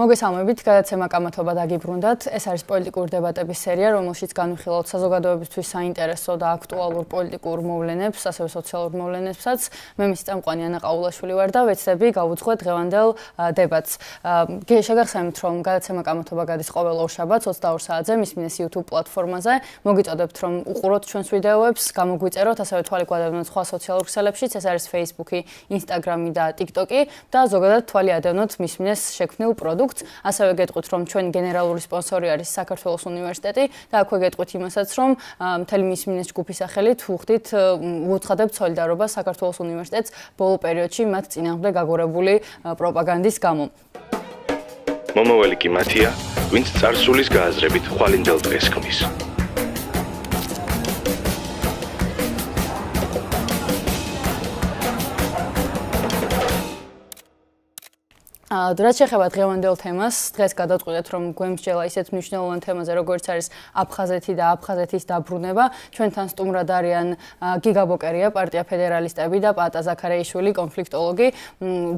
მოგესალმებით, გადაცემა კამათობა დაგიბრუნდათ. ეს არის პოლიტიკური დებატების სერია, რომელშიც განვიხილავთ საზოგადოებისთვის საინტერესო და აქტუალურ პოლიტიკურ მოვლენებს, ასევე სოციალურ მოვლენებსაც. მე მისი წამყვანი ანა ყაულაშვილი ვარ და ვეცდები გავუძღვეთ დღევანდელ დებატს. შეგახსენებთ, რომ გადაცემა კამათობა გადის ყოველ ორშაბათს 22 საათზე მისმინეს YouTube პლატფორმაზე. მოგიწოდებთ, რომ უყუროთ ჩვენს ვიდეოებს, გამოგვიწეროთ, ასევე თვალი გვადევნოთ სხვა სოციალურ ქსელებშიც, ეს არის Facebook-ი, Instagram-ი და TikTok-ი და ზოგადად თვალი ადევნოთ მისმინეს შექმნილ პროდუქტს. ასევე გეტყვით, რომ ჩვენი გენერალური სპონსორი არის საქართველოს უნივერსიტეტი და აქვე გეტყვით იმასაც, რომ მთელი მისმინეს ჯგუფის სახელით ვუხდით უცხადებთ სოლიდარობას საქართველოს უნივერსიტეტს ბოლო პერიოდში მათ წინააღმდეგ გაგორებული პროპაგანდის გამო. მომავალი კი მათია, ვინც წარსულის გააზრებით ხვალინდელ დღეს ქმნის. რაც შეეხება დღევანდელ თემას, დღეს გადავწყვიტეთ, რომ გვემსჯელა ისეთ მნიშვნელოვან თემაზე, როგორც არის აფხაზეთი და აფხაზეთის დაბრუნება. ჩვენთან სტუმრად არიან გიგა ბოკერია, პარტია ფედერალისტები და პატა ზაქარეიშვილი, კონფლიქტოლოგი.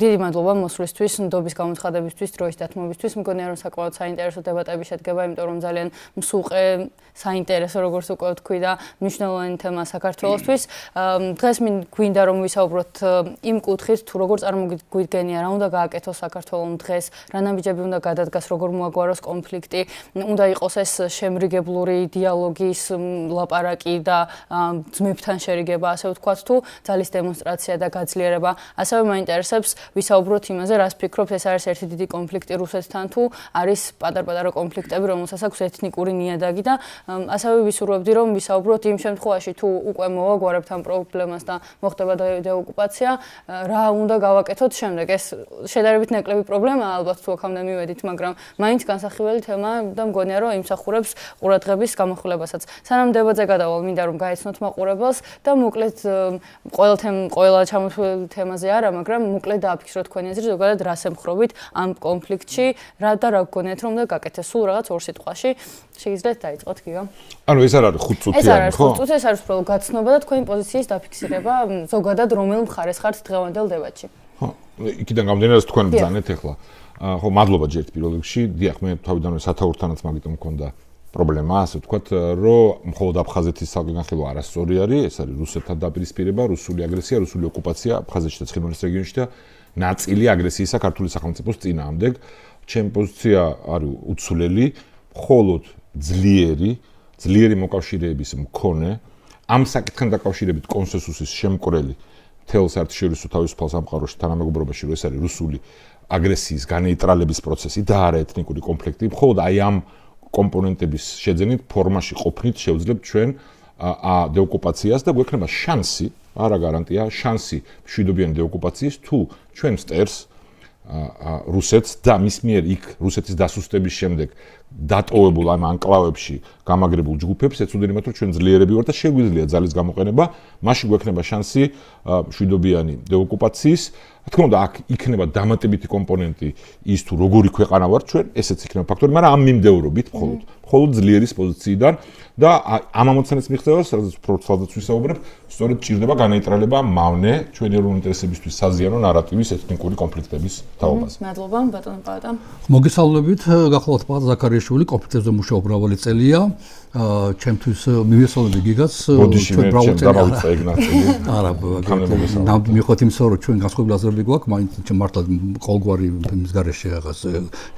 დიდი მადლობა მოსვლისთვის, ნდობის გამოცხადებისთვის, დროის დათმობისთვის. მგონია, რომ საკმაოდ საინტერესო დებატები შედგება, იმიტომ რომ ძალიან მსუყე, საინტერესო, როგორც უკვე ვთქვი და მნიშვნელოვანი თემა საქართველოსთვის. დღეს გვინდა რომ ვისაუბროთ იმ კუთხით, თუ როგორ წარმოგვიდგენია, რა უნდა გააკეთოს საქართველოს დღეს, რა ნაბიჯები უნდა გადადგას, როგორ მოაგვაროს კონფლიქტი, უნდა იყოს ეს შემრიგებლური დიალოგის ლაპარაკი და ძმებთან შერიგება, ასე ვთქვათ, თუ ძალის დემონსტრაცია და გაძლიერება. ასევე მაინტერესებს ვისაუბროთ იმაზე, რას ფიქრობთ, ეს არის ერთი დიდი კონფლიქტი რუსეთთან თუ არის პატარ-პატარა კონფლიქტები, რომელსაც აქვს ეთნიკური ნიადაგი და ასევე ვისურვებდი, რომ ვისაუბროთ იმ შემთხვევაში, თუ უკვე მოვაგვარებთ ამ პრობლემას და მოხდება დეოკუპაცია, რა უნდა გავაკეთოთ შემდეგ. ეს შედარებით ნაკლები პრობლემაა, ალბათ თუ აქამდე მივედით, მაგრამ მაინც განსახილველი თემაა და მგონია, რომ იმსახურებს ყურადღების გამახვილებასაც. სანამ დებატზე გადავალ, მინდა რომ გაეცნოთ მაყურებელს და მოკლედ ყველა ჩამოთვლილი თემაზე არა, მაგრამ მოკლედ დააფიქსროთ თქვენი აზრი, ზოგადად რას ემხრობით ამ კონფლიქტში, რა და რა გქონიათ რომ უნდა გაკეთდეს. სულ რაღაც ორ სიტყვაში შეგიძლიათ დაიწყოთ, გიგა. ანუ ეს არ არის 5 წუთიანი, ხო? ეს არ არის 5 წუთი, ეს არის უბრალოდ გაცნობა და თქვენი პოზიციის დაფიქსირება, ზოგადად რომელ მხარეს ხართ დღევანდელ დებატში. ხო, იქიდან გამომდინარე, თქვენ ბრძანეთ ახლა. ხო, მადლობა ჯერ პირველ რიგში. დიახ, მე თავიდანვე სათაურთანაც მაგიტომ მქონდა პრობლემა, ასე ვთქვათ, რომ მხოლოდ აფხაზეთის საგანხილვა არასწორი არის, ეს არის რუსეთთან დაპირისპირება, რუსული აგრესია, რუსული ოკუპაცია აფხაზეთში და ცხინვალის რეგიონში და ნაწილი აგრესიისა ქართული სახელმწიფოს წინააღმდეგ. ჩემი პოზიცია არის უცვლელი, მხოლოდ ძლიერი მოკავშირეების მქონე, ამ საკითხთან დაკავშირებით კონსენსუსის შემკვრელი მთელ საერთაშორისო თავისუფალ სამყაროში თანამეგობრობაში, რომ ეს არის რუსული აგრესიის განეიტრალების პროცესი და არა ეთნიკური კონფლიქტი, მხოლოდ აი ამ კომპონენტების შეძენით ფორმაში ყოფნით შევძლებთ ჩვენ დეოკუპაციას და გვექნება შანსი, არა გარანტია, შანსი მშვიდობიანი დეოკუპაციის, თუ ჩვენ სტერს რუსეთს და მის მიერ იქ რუსეთის დასუსტების შემდეგ დატოვებულ ამ ანკლავებში გამაგრებულ ჯგუფებს ეცოდნენ იმათ, რომ ჩვენ ძლიერები ვართ და შეგვიძლია ძალის გამოყენება, მაშინ გვექნება შანსი მშვიდობიანი დეოკუპაციის. რა თქმა უნდა, აქ იქნება დამატებითი კომპონენტი ის თუ როგორი ქვეყანა ვართ ჩვენ, ესეც იქნება ფაქტორი, მაგრამ ამ მიმდევრობით მხოლოდ ძლიერის პოზიციიდან და ამ ამოცანას მიღწევას, სადაც პროცესადაც ვისაუბრებ, სწორედ ჭირდება განეიტრალება მავნე ჩვენი ეროვნული ინტერესებისთვის საზიანო ნარატივის ეთნიკური კონფლიქტების თაობაზე. მადლობა, ბატონო პატა. მოგესალმებით, გახლავთ პატა ზაქარეიშვილი, კონფლიქტებზე მუშაობ მრავალი წელია. ჩემთვის მივესალმები გიგას ჩვენ მრავალი წელი არა მიხოთ იმსო რომ ჩვენ განსხვავებული აზრები გვაქვს მაინც მართლა ყოველგვარი იმის გარეშე რაღაც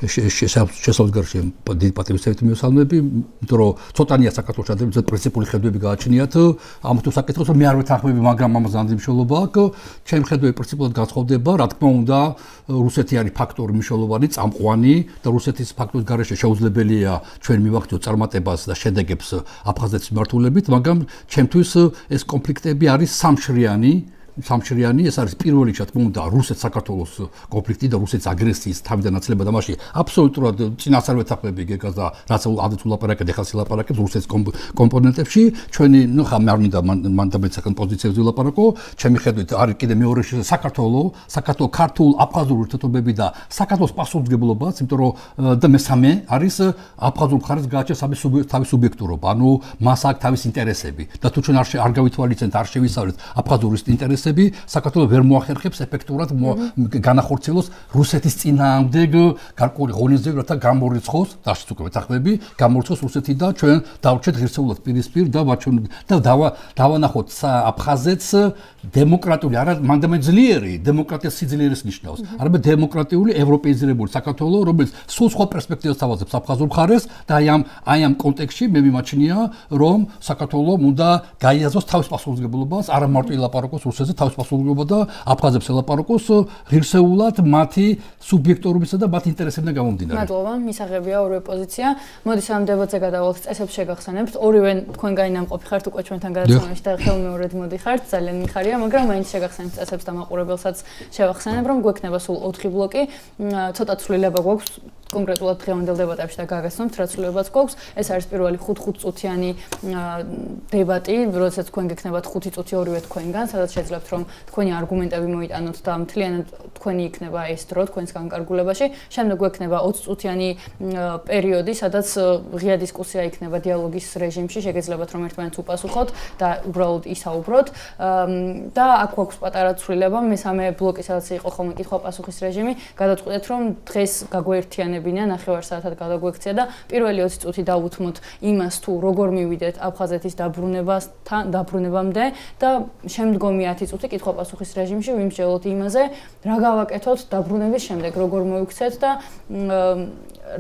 შესაძლოა გარეშე დიდი პატივისცემით მივესალმები იმიტომ რომ ცოტანია საქართველოს ადამიანებს პრინციპული ხედვები გააჩნიათ ამით უსაკითხებს რომ მე არ ვეთანხმები მაგრამ ამაზე ამდენი მნიშვნელობა აქვს ჩემი ხედვები პრინციპულად განსხვავდება რა თქმა უნდა რუსეთი არის ფაქტორი მნიშვნელოვანი წამყვანი და რუსეთის ფაქტორის გარეშე შეუძლებელია ჩვენ მივახციოთ წარმატებას და შედეგებს აფხაზეთის მიმართულებით, მაგრამ ჩემთვის ეს კონფლიქტები არის სამშრიანი, ეს არის პირველ რიგში თქმა უნდა რუსეთ-საქართველოს კონფლიქტი და რუსეთის აგრესიის თავიდან აცილება და მასში აბსოლუტურად წინასწარ ვეთანხმები გეგას და რაც ადრე ულაპარაკეთ ეხლა სილაპარაკებს რუსეთის კომპონენტებში ჩვენი ნუ ხა არ მინდა მანდამეც საკონ პოზიციებზე ვილაპარაკო ჩემი ხედვით არის კიდე მეორე საქართველოს ქართულ აფხაზურ ურთიერთობები და საქართველოს პასუხისმგებლობაც იმიტომ რომ და მესამე არის აფხაზურ მხარეს გააჩნია თავის სუბიექტურობა ანუ მას აქვს თავის ინტერესები და თუ ჩვენ არ გავითვალისწინებთ არ შევისწავლეთ აფხაზურის ინტერესები ინტერესები საქართველოს ვერ მოახერხებს ეფექტურად განახორციელოს რუსეთის წინააღმდეგ გარკვეული ღონისძიებები, რათა გამორიცხოს დაშიც უკვე მეთანხმები, გამორიცხოს რუსეთი და ჩვენ დავრჩეთ ღირსეულად პირისპირ და დავანახოთ აფხაზეთს დემოკრატიული, არა მანდამე ძლიერი, დემოკრატია სიძლიერეს ნიშნავს. არამედ დემოკრატიული ევროპეიზირებული საქართველოს, რომელიც სულ სხვა პერსპექტივას თავაზობს აფხაზურ მხარეს და აი ამ კონტექსტში მე მიმაჩნია, რომ საქართველოს უნდა გაიაზროს თავის პასუხისმგებლობას, არა მარტო ელაპარაკოს რუსეთზე თავის პასუხისმგებლობა და აფხაზებს ელაპარაკოს ღირსეულად მათი სუბიექტურობისა და მათი ინტერესებიდან გამომდინარე. მადლობა, მისაღებია ორივე პოზიცია. მოდით ამ დებატზე გადავალთ, წესებს შეგახსენებთ. ორივე თქვენგანი ნამყოფი ხართ უკვე ჩვენთან გადაცემაში და ხელმეორედ მოდიხართ, ძალიან მიხარია, მაგრამ მაინც შეგახსენებთ წესებს და მაყურებელსაც შევახსენებ, რომ გვექნება სულ 4 ბლოკი. ცოტა ცვლილება გვაქვს კონკრეტულად დღევანდელ დებატებში და გაგაცნობთ, რა ცვლილებაც გვაქვს. ეს არის პირველი 5 წუთიანი დებატი, როდესაც თქვენ გექნებათ 5 წუთი ორივე თქვენგან, სადაც შეძლებთ რომ თქვენი არგუმენტები მოიტანოთ და მთლიანად თქვენი იქნება ეს დრო თქვენს განკარგულებაში. შემდეგ გვექნება 20 წუთიანი პერიოდი, სადაც ღია დისკუსია იქნება დიალოგის რეჟიმში, შეგეძლებათ რომ ერთმანეთს უპასუხოთ და უბრალოდ ისაუბროთ. და აქ გვაქვს პატარა ცვლილება, მესამე ბლოკი, სადაც იყო ხოლმე კითხვა-პასუხის რეჟიმი, გადავწყვეტეთ რომ დღეს გაგვეერთიანებინა 9 საათად გადაგვექცია და პირველი 20 წუთი დავუთმოთ იმას თუ როგორ მივიდეთ აფხაზეთის დაბრუნებამდე და შემდგომი 10 წუთი კითხვა-პასუხის რეჟიმში ვიმსჯელოთ იმაზე, რა გავაკეთოთ დაბრუნების შემდეგ, როგორ მოვიქცეთ და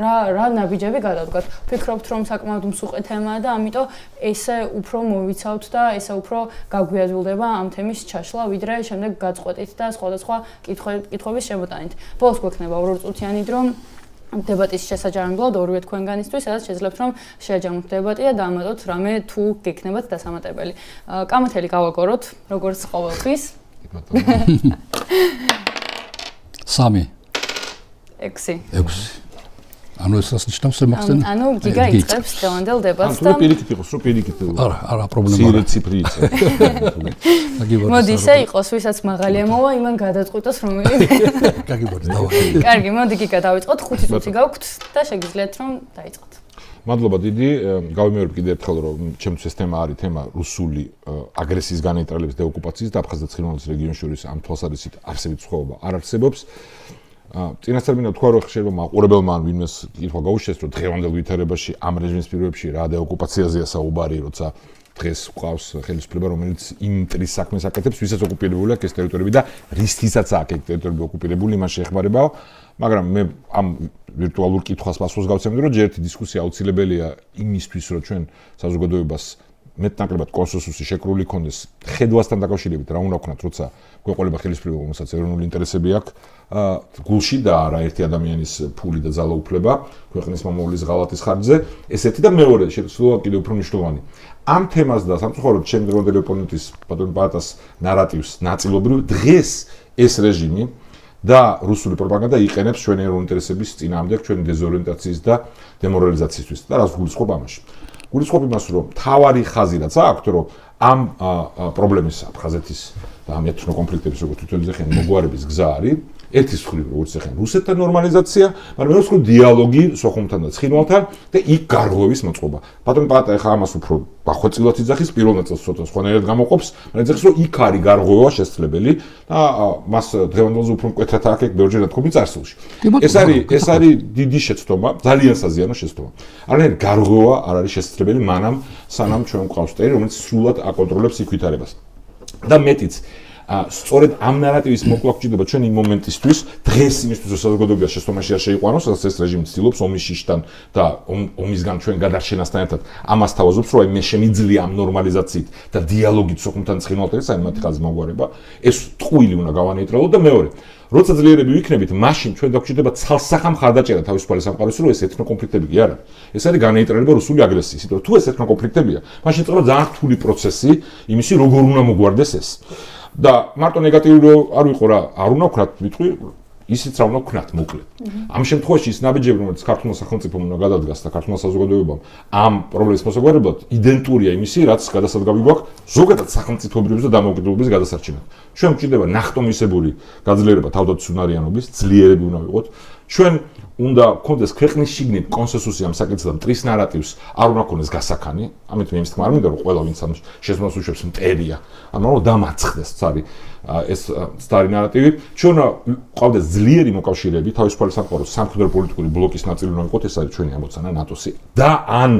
რა ნაბიჯები გადავდგათ. ვფიქრობთ რომ საკმაოდ მსუყე თემაა და ამიტომ ესე უფრო მოვიცავთ და ესე უფრო გაგვიაზრდება ამ თემის ჩაშლა, ვიდრე შემდეგ გაწყვეტით და სხვადასხვა კითხვების შემოტანით. ბოლოს გვექნება 2 წუთიანი დრო დებატის შესაჯამებლად ორივე თქვენგანისთვის, სადაც შეძლებთ რომ შეაჯამოთ დებატი და დაამატოთ რამე თუ გექნებათ დასამატებელი. კამათელი გავაგოროთ, როგორც ყოველთვის. 3 6 ანუ ეს რას ნიშნავს შემახსენე? ანუ გიგა იწყებს დღევანდელ დებატს და პირიქით იყოს, რო პირიქით. არა, პრობლემა არა. ციფრი იცი. მოდი ისე იყოს, ვისაც მაღალი ამოვა, იმან გადაწყვიტოს რომელიც. გაგიბოდი, დავაი. კარგი, მოდი გიგა დავიწყოთ, 5 წუთი გაქვთ და შეგიძლიათ რომ დაიწყოთ. მადლობა დიდი. გავიმეორებ კიდევ ერთხელ რომ ჩემთვის ეს თემა არის თემა რუსული აგრესიის განეიტრალების დეოკუპაციის და აფხაზეთის და ცხინვალის რეგიონის შორის ამ თვალსაზრისით არსებით სხვაობა არ არსებობს. წინასწარ მინდა თქვა რომ შეიძლება მაყურებელმა ან ვინმეს კითხვა გაუჩნდეს რომ დღევანდელ ვითარებაში ამ რეჟიმის პირობებში რა დეოკუპაციაზეა საუბარი, როცა დღეს ყავს ხელისუფლება რომელიც იმ მტრის საქმეს აკეთებს, ვისაც ოკუპირებული აქვს ეს ტერიტორიები და რისთვისაც აქვს ეს ტერიტორიები ოკუპირებული, იმას შეეხმარებაო, მაგრამ მე ამ ვირტუალურ კითხვას პასუხს გავცემდი რომ ჯერ ერთი დისკუსია აუცილებელია იმისთვის რომ ჩვენ საზოგადოებას მეტნაკლებად კონსენსუსი შეკრული ქონდეს ხედვასთან დაკავშირებით რა უნდა ვქნათ, როცა გვეყოლება ხელისუფლება, რომელსაც ეროვნული ინტერესები აქვს გულში და არა ერთი ადამიანის ფული და ძალაუფლება ქვეყნის მომავლის ღალატის ხარჯზე, ესეთი და მეორე შესაძლოა კიდევ უფრო მნიშვნელოვანი. ამ თემას და სამწუხაროდ შემდგომდელი ოპონენტის ბატონ პატას ნარატივს ნაწილობრივ დღეს ეს რეჟიმი და რუსული პროპაგანდა იყენებს ჩვენი ეროვნული ინტერესების წინააღმდეგ, ჩვენი დეზორიენტაციის და დემორალიზაციისთვის და რას გულისხმობ ამაში. გულისხმობ იმას, რომ თავარი ხაზი რაც აქვს, რომ ამ პრობლემის აფხაზეთის და ამ ეთნო კონფლიქტების როგორც თვითონ ზეხენ მოგვარების გზა არის ერთის მხრივ როგორც ზეხენ რუსეთთან ნორმალიზაცია, მაგრამ მეორე მხრივ დიალოგი სოხუმთან და ცხინვალთან და იქ გარღვევის მოწყობა. ბატონ პატა ახლა ამას უფრო ბახვეწილად იძახის, პირველ ნაწილს ცოტა სხვანაირად გამოყოფს, მაგრამ იძახის რომ იქ არის გარღვევა შესაძლებელი და მას დღევანდელზე უფრო მკვეთრად აქ ბევრჯერ ნათქვამი წარსულში. ეს არის დიდი შეცდომა, ძალიან საზიანო შეცდომა. არანაირი გარღვევა არ არის შესაძლებელი მანამ სანამ ჩვენ გვყავს ტერი, რომელიც სრულად აკონტროლებს იქ ვითარებას. და მეტიც სწორედ ამ ნარატივის მოკლა გვჭირდება ჩვენ იმ მომენტისთვის, დღეს იმისთვის რომ საზოგადოება შეცდომაში არ შეიყვანოს, სადაც ეს რეჟიმი ცდილობს ომის შიშთან და ომისგან ჩვენ გადარჩენასთან ერთად ამას თავაზობს, რომ აი მე შემიძლია ამ ნორმალიზაციით და დიალოგით სოხუმთან ცხინვალთან საერთოდ მათი ხაზი მოგვარება, ეს ტყუილი უნდა გავანეიტრალოთ და მეორე როცა ძლიერები ვიქნებით, მაშინ ჩვენ დაგვჭირდება ცალსახა მხარდაჭერა თავისუფალი სამყაროს, რომ ეს ეთნო კონფლიქტები კი არა. ეს არის განეიტრალება რუსული აგრესიის. იმიტომ რომ თუ ეს ეთნო კონფლიქტებია, მაშინ წყდება ძალიან რთული პროცესი იმისი, როგორ უნდა მოგვარდეს ეს. და მარტო ნეგატიური არ ვიყო რა, არ უნდა ვქნათ, ვიტყვი, ისიც რა უნდა ვქნათ, მოკლედ. ამ შემთხვევაში ის ნაბიჯები, რომელიც ქართულმა სახელმწიფომ უნდა გადადგას და ქართულმა საზოგადოებამ ამ პრობლემის მოსაგვარებლად, იდენტურია იმისი, რაც გადასადგავი გვაქვს ზოგადად სახელმწიფოებრივის და დამოუკიდებლობის გადასარჩენად. ჩვენ გვჭირდება ნახტომისებური გაძლიერება თავდაცვის უნარიანობის, ძლიერები უნდა ვიყოთ. ჩვენ უნდა გქონდეს ქვეყნის შიგნით კონსენსუსი ამ საკითხზე და მტრის ნარატივს არ უნდა გქონდეს გასაქანი. ამით მე იმის თქმა არ მინდა რომ ყველა ვინც ამ შეზღუდვას უშვებს მტერია. ანუ დამაცხდეს წარი ეს სტარი ნარატივი. ჩვენ ყავდეს ძლიერი მოკავშირეები თავისუფალი სამყაროს სამხედრო პოლიტიკური ბლოკის ნაწილი უნდა იყოს, ეს არის ჩვენი ამოცანა ნატოსი და ან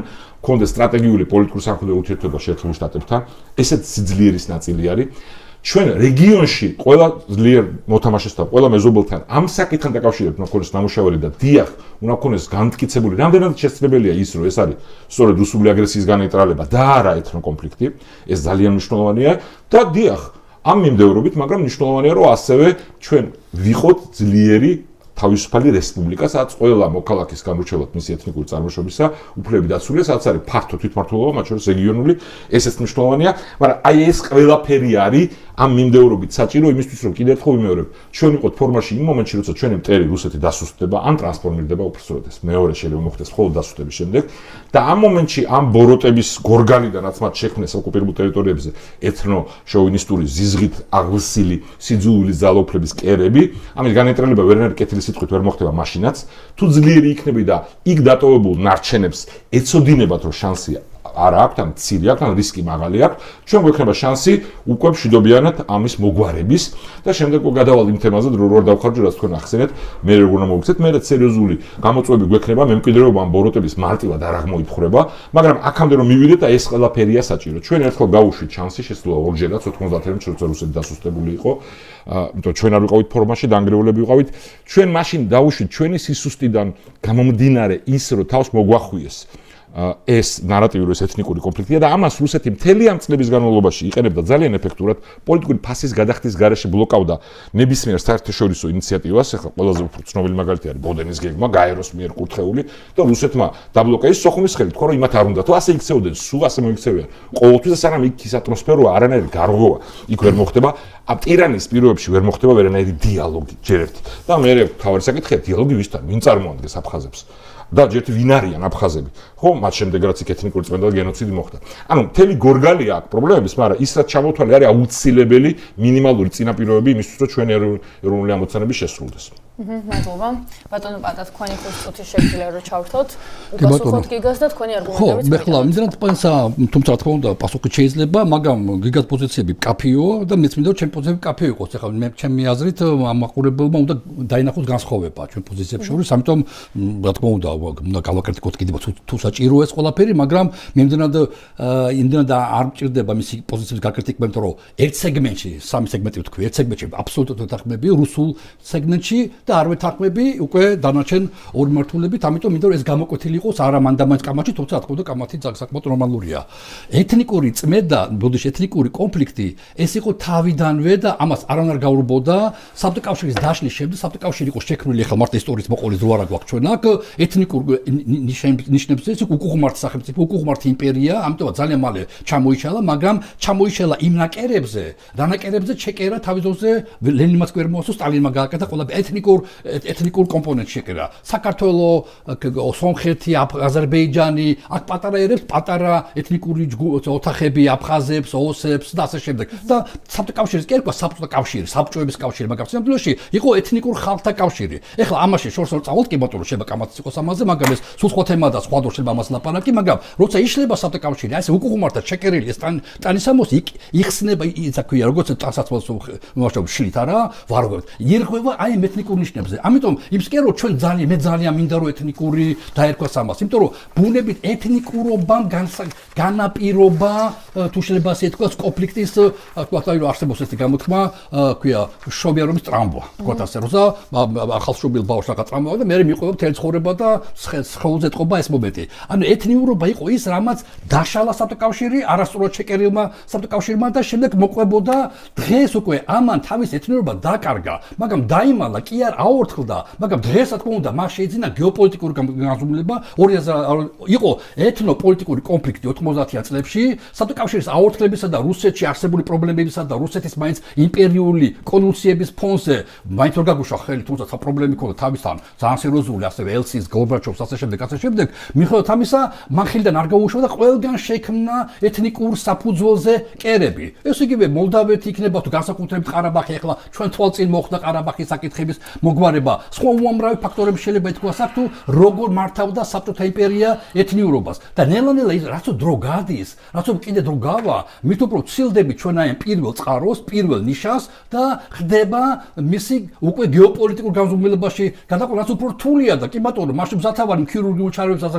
გქონდეს სტრატეგიული პოლიტიკური სამხედრო ურთიერთობა შეერთებულ შტატებთან, ესეც სიძლიერის ნაწილი არის. ჩვენ რეგიონში ყველა ძლიერ მოთამაშესთან, ყველა მეზობელთან ამ საკითხთან დაკავშირებით უნდა გქონდეს ნამუშევარი და დიახ, უნდა გქონდეს განმტკიცებული, რამდენად შესაძლებელია ის, რომ ეს არის სწორედ რუსული აგრესიის განეიტრალება და არა ეთნო კონფლიქტი, ეს ძალიან მნიშვნელოვანია და დიახ, ამ მიმდევრობით, მაგრამ მნიშვნელოვანია, რომ ასევე ჩვენ ვიყოთ ძლიერი თავისუფალი რესპუბლიკა, სადაც ყველა მოქალაქის განურჩევლად მისი ეთნიკური წარმოშობისა უფლებები დაცულია, სადაც არის ფართო თვითმმართველობა, მათ შორის რეგიონული, ესეც მნიშვნელოვანია, მაგრამ აი ეს ყველაფერი არის ამ მიმდევრობით საჭირო იმისთვის, რომ კიდევ ერთხელ ვიმეორებ, ჩვენ ვიყოთ ფორმაში იმ მომენტში, როცა ჩვენი მტერი რუსეთი დასუსტდება, ან ტრანსფორმირდება უბრალოდ ეს მეორე შეიძლება მოხდეს მხოლოდ დასუსტების შემდეგ და ამ მომენტში ამ ბოროტების გორგალიდანაც მათ შექმნეს ოკუპირებულ ტერიტორიებზე ეთნო შოვინისტური ზიზღით აღსილი სიძულვილი ძალაუფლების კერები, ამის განეტრალება ვერანაირი კეთილი სიტყვით ვერ მოხდება მაშინაც, თუ ძლიერი იქნები და იქ დატოვებულ ნარჩენებს ეცოდინებათ, რომ შანსია არ აქვს, ან მცირე აქვს, ან რისკი მაღალი აქვს, ჩვენ გვექნება შანსი უკვე მშვიდობიანად ამის მოგვარების და შემდეგ გადავალ იმ თემაზე, რომ როგორ დავხარჯო, რაც თქვენ ახსენეთ, მე როგორ უნდა მოვიქცეთ, მე სერიოზული გამოწვევები გვექნება, მემკვიდრეობა ამ ბოროტების მარტივად არ აღმოიფხვრება, მაგრამ აქამდე რომ მივიდეთ, აი ეს ყველაფერია საჭირო. ჩვენ ერთხელ გავუშვით შანსი, შესაძლოა ორჯერაც 90-იანი წელს რუსეთი დასუსტებული იყო, იმიტომ ჩვენ არ ვიყავით ფორმაში, დაანგრეულები ვიყავით, ჩვენ მაშინ დავუშვით ჩვენი სისუსტიდან გამომდინარე ის, რომ თავს მოგვახვიეს ეს ნარატივი ეს ეთნიკური კონფლიქტია და ამას რუსეთი მთელი ამ წლების განმავლობაში იყენებდა ძალიან ეფექტურად პოლიტიკური ფასის გადახდის გარეშე ბლოკავდა ნებისმიერ საერთაშორისო ინიციატივას, ახლა ყველაზე უფრო ცნობილი მაგალითი არის ბოდენის გეგმა, გაეროს მიერ კურთხეული და რუსეთმა დაბლოკა ის სოხუმის ხელით, თქო რომ იმათ არ უნდა თუ ასე იქცეოდნენ, სულ ასე მოიქცევიან. ყოველთვის სანამ იქ ის ატმოსფერო არანაირი გარღვევა იქ ვერ მოხდება, ამ ტირანის პირობებში ვერ მოხდება ვერანაირი დიალოგი ჯერ ერთი. და მე თავარი საკითხია დიალოგი ვისთან, ვინ წარმოადგენს აფხაზებს? და ჯერ ვინ არიან აფხაზები? ხო, მათ შემდეგ რაც იქ ეთნიკური წმენდა და გენოციდი მოხდა. ანუ მთელი გორგალია აქ პრობლემების, მაგრამ ის რაც ჩამოთვალე არის აუცილებელი მინიმალური წინაპირობები იმისთვის, რომ ჩვენი ეროვნული ამოცანები შესრულდეს. მადლობა. ბატონო პატა, თქვენი 5 წუთი შეგვიძლია რომ ჩავრთოთ. უპასუხოთ გიგას და თქვენი არგუმენტებიც. ხო, მე ხლა იმდენად პანსა, თუმცა რა თქმა უნდა, პასუხი შეიძლება, მაგრამ გიგას პოზიციები კაფეოა და მეც მინდა რომ ჩემი პოზიციები კაფეო იყოს. ახლა მე ჩემი აზრით ამ მაყურებელმა უნდა დაინახოს განსხვავება ჩვენ პოზიციებს შორის, ამიტომ რა თქმა უნდა გავაკრიტიკოთ კიდევ თუ საჭიროა ეს ყველაფერი, მაგრამ მე იმდენად არ მჭირდება მისი პოზიციების გაკრიტიკება, იმიტომ რომ ერთ სეგმენტში, სამი სეგმენტი ვთქვი, ერთ სეგმენტში აბსოლუტურად ვეთანხმები რუსულ სეგმენტში და არ ვეთანხმები უკვე დანარჩენ ორი მართულებით, ამიტომ მინდა რომ ეს გამოკვეთილი იყოს არა მანდამაინც კამათში, თუმცა რა თქმა უნდა კამათი საკმაოდ ნორმალურია. ეთნიკური წმენდა, ბოდიში ეთნიკური კონფლიქტი, ეს იყო თავიდანვე და ამას არანაირ გაურბოდა საბჭოთა კავშირის დაშლის შემდეგ, საბჭოთა კავშირი იყო შექმნილი, ახლა მარტო ისტორიის მოყოლის რო არა გვაქვს ჩვენ აქ, ეთნიკურ ნიშნებს ეს უკუღმართი სახელმწიფო, უკუღმართი იმპერია, ამიტომ ძალიან მალე ჩამოიშალა, მაგრამ ჩამოიშალა იმ ნაკერებზე, რანაკერებზე ჩეკერა თავის ძოზე ლენინმაც ვერ მოასწრო, სტალინმა გააკეთა ყველა ეთნიკურ კომპონენტს შეკერა. საქართველოს, სომხეთი, აზერბაიჯანი, აქ პატარა ერებს, პატარა ეთნიკური ოთახები, აფხაზებს, ოსებს და ასე შემდეგ. და საბჭოთა კავშირის კი ერქვა საბჭოთა კავშირი, საბჭოების კავშირი, მაგრამ სამდროში იყო ეთნიკურ ხალხთა კავშირი. ეხლა ამაში შორს არ წავალთ კი ბატონო, შეიძლება კამათიც იყოს ამაზე, მაგრამ ეს სულ სხვა თემაა და სხვა დრო შეიძლება ამას ლაპარაკი, მაგრამ როცა იშლება საბჭოთა კავშირი, ასე უკუღმართად შეკერილი ეს ტანისამოსი იხსნება, ისა ქვია, როგორც ტანსაცმელს მოაშობ შლით არა, ვარღვევთ. იერღვევა აი ეთნიკურ ნიშნებზე. ამიტომ იმს კი რომ ჩვენ მე ძალიან მინდა რომ ეთნიკური დაერქვას ამას, იმიტომ რომ ბუნებით ეთნიკურობამ განაპირობა თუ შეიძლება ასე ითქვას კონფლიქტის, თქვათ აი რომ არსებობს ეს გამოთქმა, ქვია შობიარობის ტრამვა, თქვათ ასე როცა ახალშობილ ბავშვს რაღაც ტრამვა და მე მიყვება მთელი ცხოვრება და სხეულზე ეთყობა ეს მომენტი. ანუ ეთნიურობა იყო ის, რამაც დაშალა საბჭოთა კავშირი, არასწორად შეკერილმა საბჭოთა კავშირმა და შემდეგ მოყვებოდა დღეს უკვე ამან თავის ეთნიურობა დაკარგა, მაგრამ დაიმალა კი არ აორთქლდა, მაგრამ დღეს რა თქმა უნდა მას შეიძინა გეოპოლიტიკური განზომილება 2000 იყო ეთნოპოლიტიკური კონფლიქტი 90-იან წლებში, საბჭოთა კავშირის აორთქლებისა და რუსეთში არსებული პრობლემებისა და რუსეთის მაინც იმპერიული კონვულსიების ფონზე მაინც ვერ გაგუშვა ხელი, თუმცა ცა პრობლემები ქონდა თავისთან ძალიან სერიოზული, ასევე ელცის, გორბაჩოვს ასე შემდეგ. მიუხედავად ამისა, მან ხელიდან არ გაუშვა და ყველგან შექმნა ეთნიკურ საფუძველზე კერები. ეს იგივე მოლდავეთი იქნება თუ განსაკუთრებით ყარაბაღი, ახლა ჩვენ თვალწინ მოხდა ყარაბაღის საკითხების მოგვარება. სხვა უამრავი ფაქტორები შეიძლება ითქვას აქ თუ როგორ მართავდა საბჭოთა იმპერია ეთნიურობას და ნელა-ნელა რაც დრო გადის, რაც კიდე დრო გავა, მით უფრო ვცილდებით ჩვენ აი პირველ წყაროს, პირველ ნიშანს და ხდება მისი უკვე გეოპოლიტიკურ განზომილებაში გადაყვანა, რაც უფრო რთულია და კი ბატონო, მაშინ მზათავარი ქირურგიულ ჩარეულებს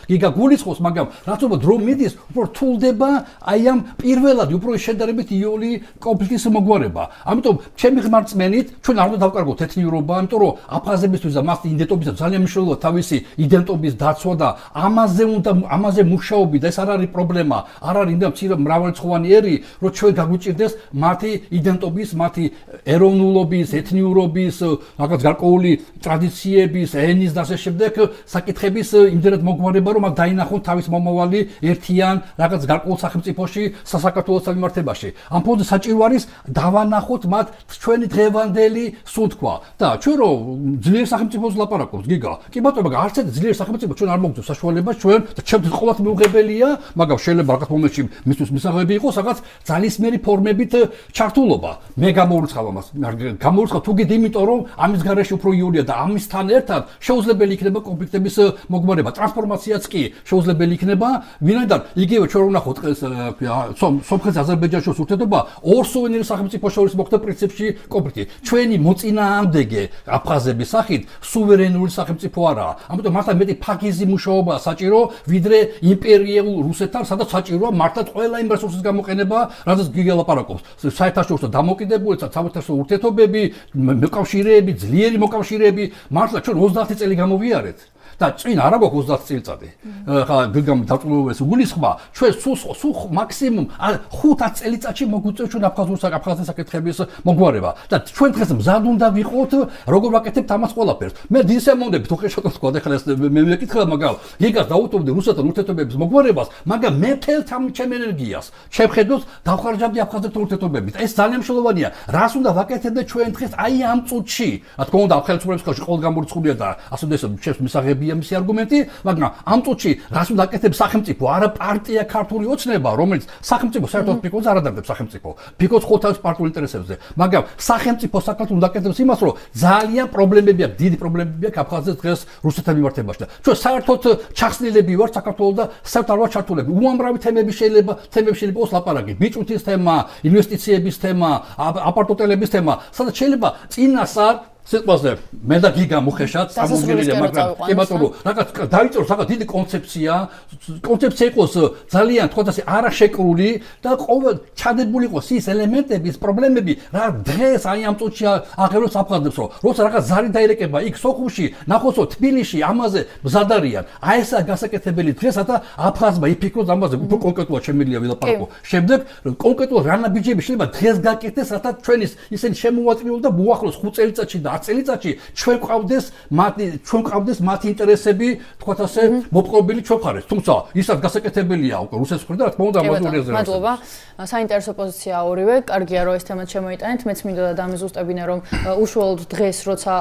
გიგა გულისხმობს, მაგრამ რაც უფრო დრო მიდის, უფრო რთულდება აი ამ პირველად უფრო შედარებით იოლი კონფლიქტის მოგვარება. ამიტომ ჩემი ხმარწმენით ჩვენ არ უნდა დავკარგოთ ეთნიურობა, იმიტომ რომ აფხაზებისთვის და მას იდენტობის ძალიან მნიშვნელოვანია თავისი იდენტობის დაცვა და ამაზე მუშაობი და ეს არ არის პრობლემა, არ არის იმდა მრავალრიცხოვანი ერი, რომ ჩვენ გაგვიჭირდეს მათი იდენტობის, მათი ეროვნულობის, ეთნიურობის, რაღაც გარკვეული ტრადიციების, ენის და ასე შემდეგ საკითხების იმდენად მოგვარება, რომ მათ დაინახონ თავის მომავალი ერთიან რაღაც გარკვეულ სახელმწიფოში, საქართველოს სამართლებაში. ამ ფონზე საჭირო არის დავანახოთ მათ ჩვენი დღევანდელი სუნთქვა და ჩვენ რომ ძლიერ სახელმწიფოს ლაპარაკობს, გიგა. კი ბატონო, მაგრამ არც ერთ ძლიერ სახელმწიფო ჩვენ არ მოგწევს საშუალებას ჩვენ და ჩემთვის ყოველთვის მიუღებელია, მაგრამ შეიძლება რაღაც მომენტში მისთვის მისაღები იყოს რაღაც ძალისმიერი ფორმებით ჩართულობა. მე გამოვურცხავ ამას. გამოვურცხავ თუ კიდე იმიტომ რომ ამის გარეშე უფრო იოლია და ამისთან ერთად შეუძლებელი იქნება კონფლიქტების მოგვარება. ტრანსფორმაციაც კი შეუძლებელი იქნება, ვინაიდან იგივე ჩვენ ვნახოთ სომხეთს აზერბაიჯანში ურთიერთობა ორ სუვერენულ სახელმწიფოს შორის მოხდა პრინციპში კონფლიქტი. ჩვენი მოწინააღმდეგე აფხაზების სახით სუვერენული სახელმწიფო არაა. ამიტომ მართლა მეტი ფაგიზი მუშაობაა საჭირო, ვიდრე იმპერიულ რუსეთთან, სადაც საჭიროა მართლაც ყველა იმ რესურსის გამოყენება, რადგან გიგა ლაპარაკობს. საერთაშორისო დამოკიდებულება, საერთაშორისო ურთიერთობები, მოკავშირეები, ძლიერი მოკავშირეები, მართლა ჩვენ 30 წელი გამოვიარეთ. და წინ არა გვაქვს 30 წელიწადი. ხა გიგამ დაწუნებულს გულისხმა, ჩვენ სულ მაქსიმუმ 5 წელიწადში მოგვიწევს ჩვენ აფხაზეთის საკითხების მოგვარება და ჩვენ დღეს მზად უნდა ვიყოთ, როგორ ვაკეთებთ ამას ყველაფერს. მე დისემონდები თუ ხეშოთ თქვა და ხლა მე მეკითხა, მაგრამ გიგას დაუთმობდი რუსეთთან ურთიერთობების მოგვარებას, მაგრამ მე მთელ ჩემ ენერგიას, ჩემ ხედვას დავხარჯავდი აფხაზეთთან ურთიერთობებით. ეს ძალიან მნიშვნელოვანია. რას უნდა ვაკეთებდე ჩვენ დღეს აი ამ წუთში? რა თქმა უნდა, ხელისუფლების ხელში ყოველ გამორიცხულია და ასე ჩემს მისაღები მისი არგუმენტი, მაგრამ ამ წუთში რას უნდა აკეთებს სახელმწიფო, არა პარტია ქართული ოცნება, რომელიც სახელმწიფო საერთოდ ფიქრობს არ ადარდებს სახელმწიფო. ფიქრობს ყოველთვის პარტიულ ინტერესებზე, მაგრამ სახელმწიფო საქართველოს უნდა აკეთებს იმას, რომ ძალიან პრობლემები აქვს, დიდი პრობლემები აქვს აფხაზეთს დღეს რუსეთთან მიმართებაში და ჩვენ საერთოდ ჩახსნილები ვართ საქართველოს და საერთოდ არ ვართ ჩართულები. უამრავი თემები შეიძლება იყოს ლაპარაკი, ბიჭვთის თემა, ინვესტიციების თემა, აპარტოტელების თემა, სადაც შეიძლება წინასწარ სიტყვაზე მე და გიგა მოხეშად სამომგენია, მაგრამ კი ბატონო, რაღაც დაიწეროს რაღაც დიდი კონცეფცია იყოს ძალიან თქვა ასე არაშეკრული და ყოველ ჩადებული იყოს ის ელემენტები, ის პრობლემები, რა დღეს აი ამ წუთში აღეროს აფხაზებს, რომ როცა რაღაც ზარი დაირეკება იქ სოხუმში, ნახოსო თბილისში ამაზე მზადარიან. აი ესა გასაკეთებელი დღეს და აფხაზმა იფიქროს ამაზე უფრო კონკრეტულად შემიძლია ვილაპარაკო. შემდეგ კონკრეტულად რანა ბიჯები შეიძლება დღეს გაკეთდეს, რათა ჩვენის ისინი შემოვაწმიონ და მოახლოს 5 წელიწადში და 10 წელიწადში ჩვენ ყავდეს მათი ინტერესები, თქვათ ასე, მოპყრობილი ჩვენ ხარეს. თუმცა ისაც გასაკეთებელია უკვე რუსეთის მხრიდან, რა თქმა უნდა, ამაზე რეზერვია. მადლობა. საინტერესო პოზიცია ორივე. კარგია რომ ეს თემაც შემოიტანეთ. მეც მინდოდა დამეზუსტებინა რომ უშუალოდ დღეს როცა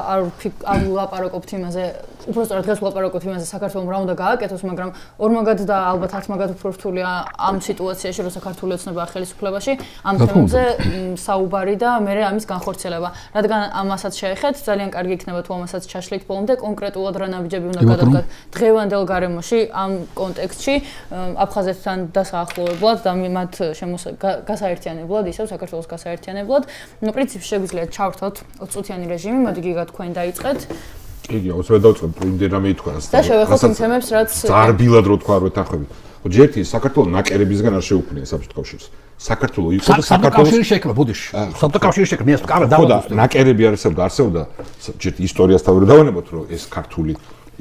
არ ვლაპარაკობთ იმაზე, უბრალოდ დღეს ვლაპარაკობთ იმაზე საქართველოს რა უნდა გააკეთოს, მაგრამ ორმაგად და ალბათ ათმაგად უფრო რთულია ამ სიტუაციაში, რომ საქართველოს ოცნებაა ხელისუფლებაში, ამ თემებზე საუბარი და მე ამის განხორციელება. რადგან ამასაც შეეხეთ, ძალიან კარგი იქნება თუ ამასაც ჩაშლით ბოლომდე, კონკრეტულად რა ნაბიჯები უნდა გადადგათ დღევანდელ გარემოში ამ კონტექსტში აფხაზეთთან დასაახლოვებლად და მათ გასაერთიანებლად, ისევ საქართველოს გასაერთიანებლად. პრინციპში შეგვიძლია ჩავრთოთ 20 წუთიანი რეჟიმი, მოდი გიგა თქვენ დაიწყეთ. იგი აუცილებლად დავწყებ, იმდენ რამე ითქვას და შევეხოთ იმ თემებს, რაც ზარბილად რო თქვა რო ეთანხმებით. ჯერთი საქართველოს ნაკერებისგან არ შეუქმნია საბჭოთა კავშირს. საქართველოს იყო და საქართველოს კავშირი შექმნა, ბუდიში. საბჭოთა კავშირი შექმნა, ეს კარგი დავაყენოთ. ნაკერები არსებობდა, ჯერთი ისტორიას თავი დავანებოთ, რომ ეს ქართული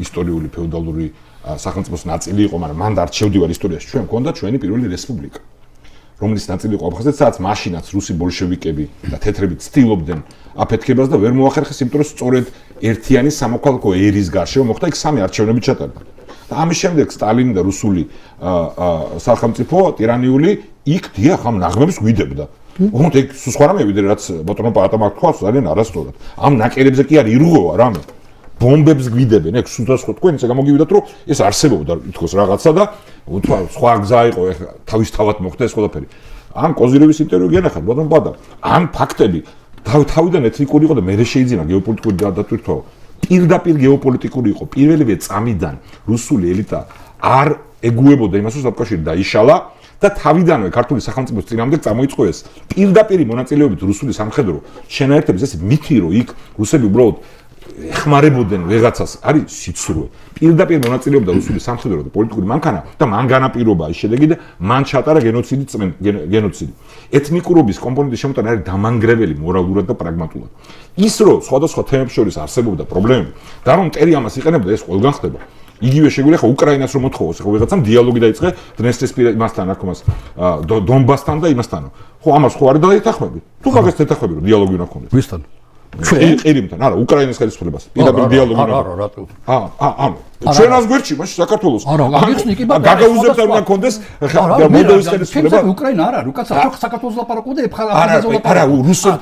ისტორიული ფეოდალური სახელმწიფოს ნაწილი იყო, მაგრამ მან დარჩევდივარ ისტორიაში. ჩვენ მქონდა ჩვენი პირველი რესპუბლიკა, რომელიც ნაწილი იყო აფხაზეთს, სადაც მაშინაც რუსი ბოლშევიკები და თეთრები ცდილობდნენ აფეთქებას და ვერ მოახერხეს, იმიტომ რომ სწორედ ერთიანი სამოქალაქო ერის გარშემო მოხდა იქ სამი არჩევნები ჩატარდა. და ამის შემდეგ სტალინი და რუსული სახელმწიფო ტირანიული იქ დიახ ამ ნაღმებს გვიდებდა. ოღონდ ეგ სხვა რამე ვიდრე რაც ბატონო პატა მაგ თქვას ძალიან არასწორად. ამ ნაკერებზე კი არ ირღვევა რამე. ბომბებს გვიდებენ, ეგ სულდასხო თქვენ ისე გამოგივიდათ რომ ეს არსებობდა თქოს რაღაცა და უთვა სხვა გზა იყო ეხლა თავისთავად მოხდა ეს ყველაფერი. ან კოზირევის ინტერვიუ გენახათ ბატონო პატა. ან ფაქტები თავიდან ეთნიკური იყო და მე შეიძლება გეოპოლიტიკური დატვირთვა. პირდაპირ გეოპოლიტიკური იყო. პირველივე წამიდან რუსული ელიტა არ ეგუებოდა იმას, რომ საბჭოში დაიშალა და თავიდანვე ქართული სახელმწიფოს წინამდე წამოიწყო ეს პირდაპირ მონაწილეობით რუსული სამხედრო შენაერთების ეს მითი რომ იქ რუსები უბრალოდ ეხმარებოდნენ ვეღაცას არის სიცრუე. პირდაპირ მონაწილეობდა რუსული სამხედრო და პოლიტიკური მანქანა და მან განაპირობა ის შედეგი და მან ჩატარა გენოციდი. ეთნიკურობის კომპონენტის შემოტანა არის დამანგრეველი მორალურად და პრაგმატულად. ის რომ სხვადასხვა თემებს შორის არსებობდა პრობლემები და რომ მტერი ამას იყენებდა ეს ყველგან ხდება. იგივე შეგვიძლია ხო უკრაინას რომ მოთხოვოს ხო ვიღაცამ დიალოგი დაიწყე დნესტრის იმასთან აქ მას დონბასთან და იმასთან. ხო ამას ხო არ დაეთანხმები? თუ მაგას ეთანხმები რომ დიალოგი უნდა გქონდეს. ვისთან? ყირიმთან, არა, უკრაინის ხელისუფლებას. პირდაპირ დიალოგი უნდა. რატო? ანუ ჩვენას გვერდში, მაშინ საქართველოს. აგიხსნი კი ბატონო. გაგაუზებთ უნდა გქონდეს მოლდოვის ხელისუფლება. უკრაინა არა, უკაცა საქართველოს ლაპარაკობდა, აფხაზეთზე ლაპარაკობდა. არა,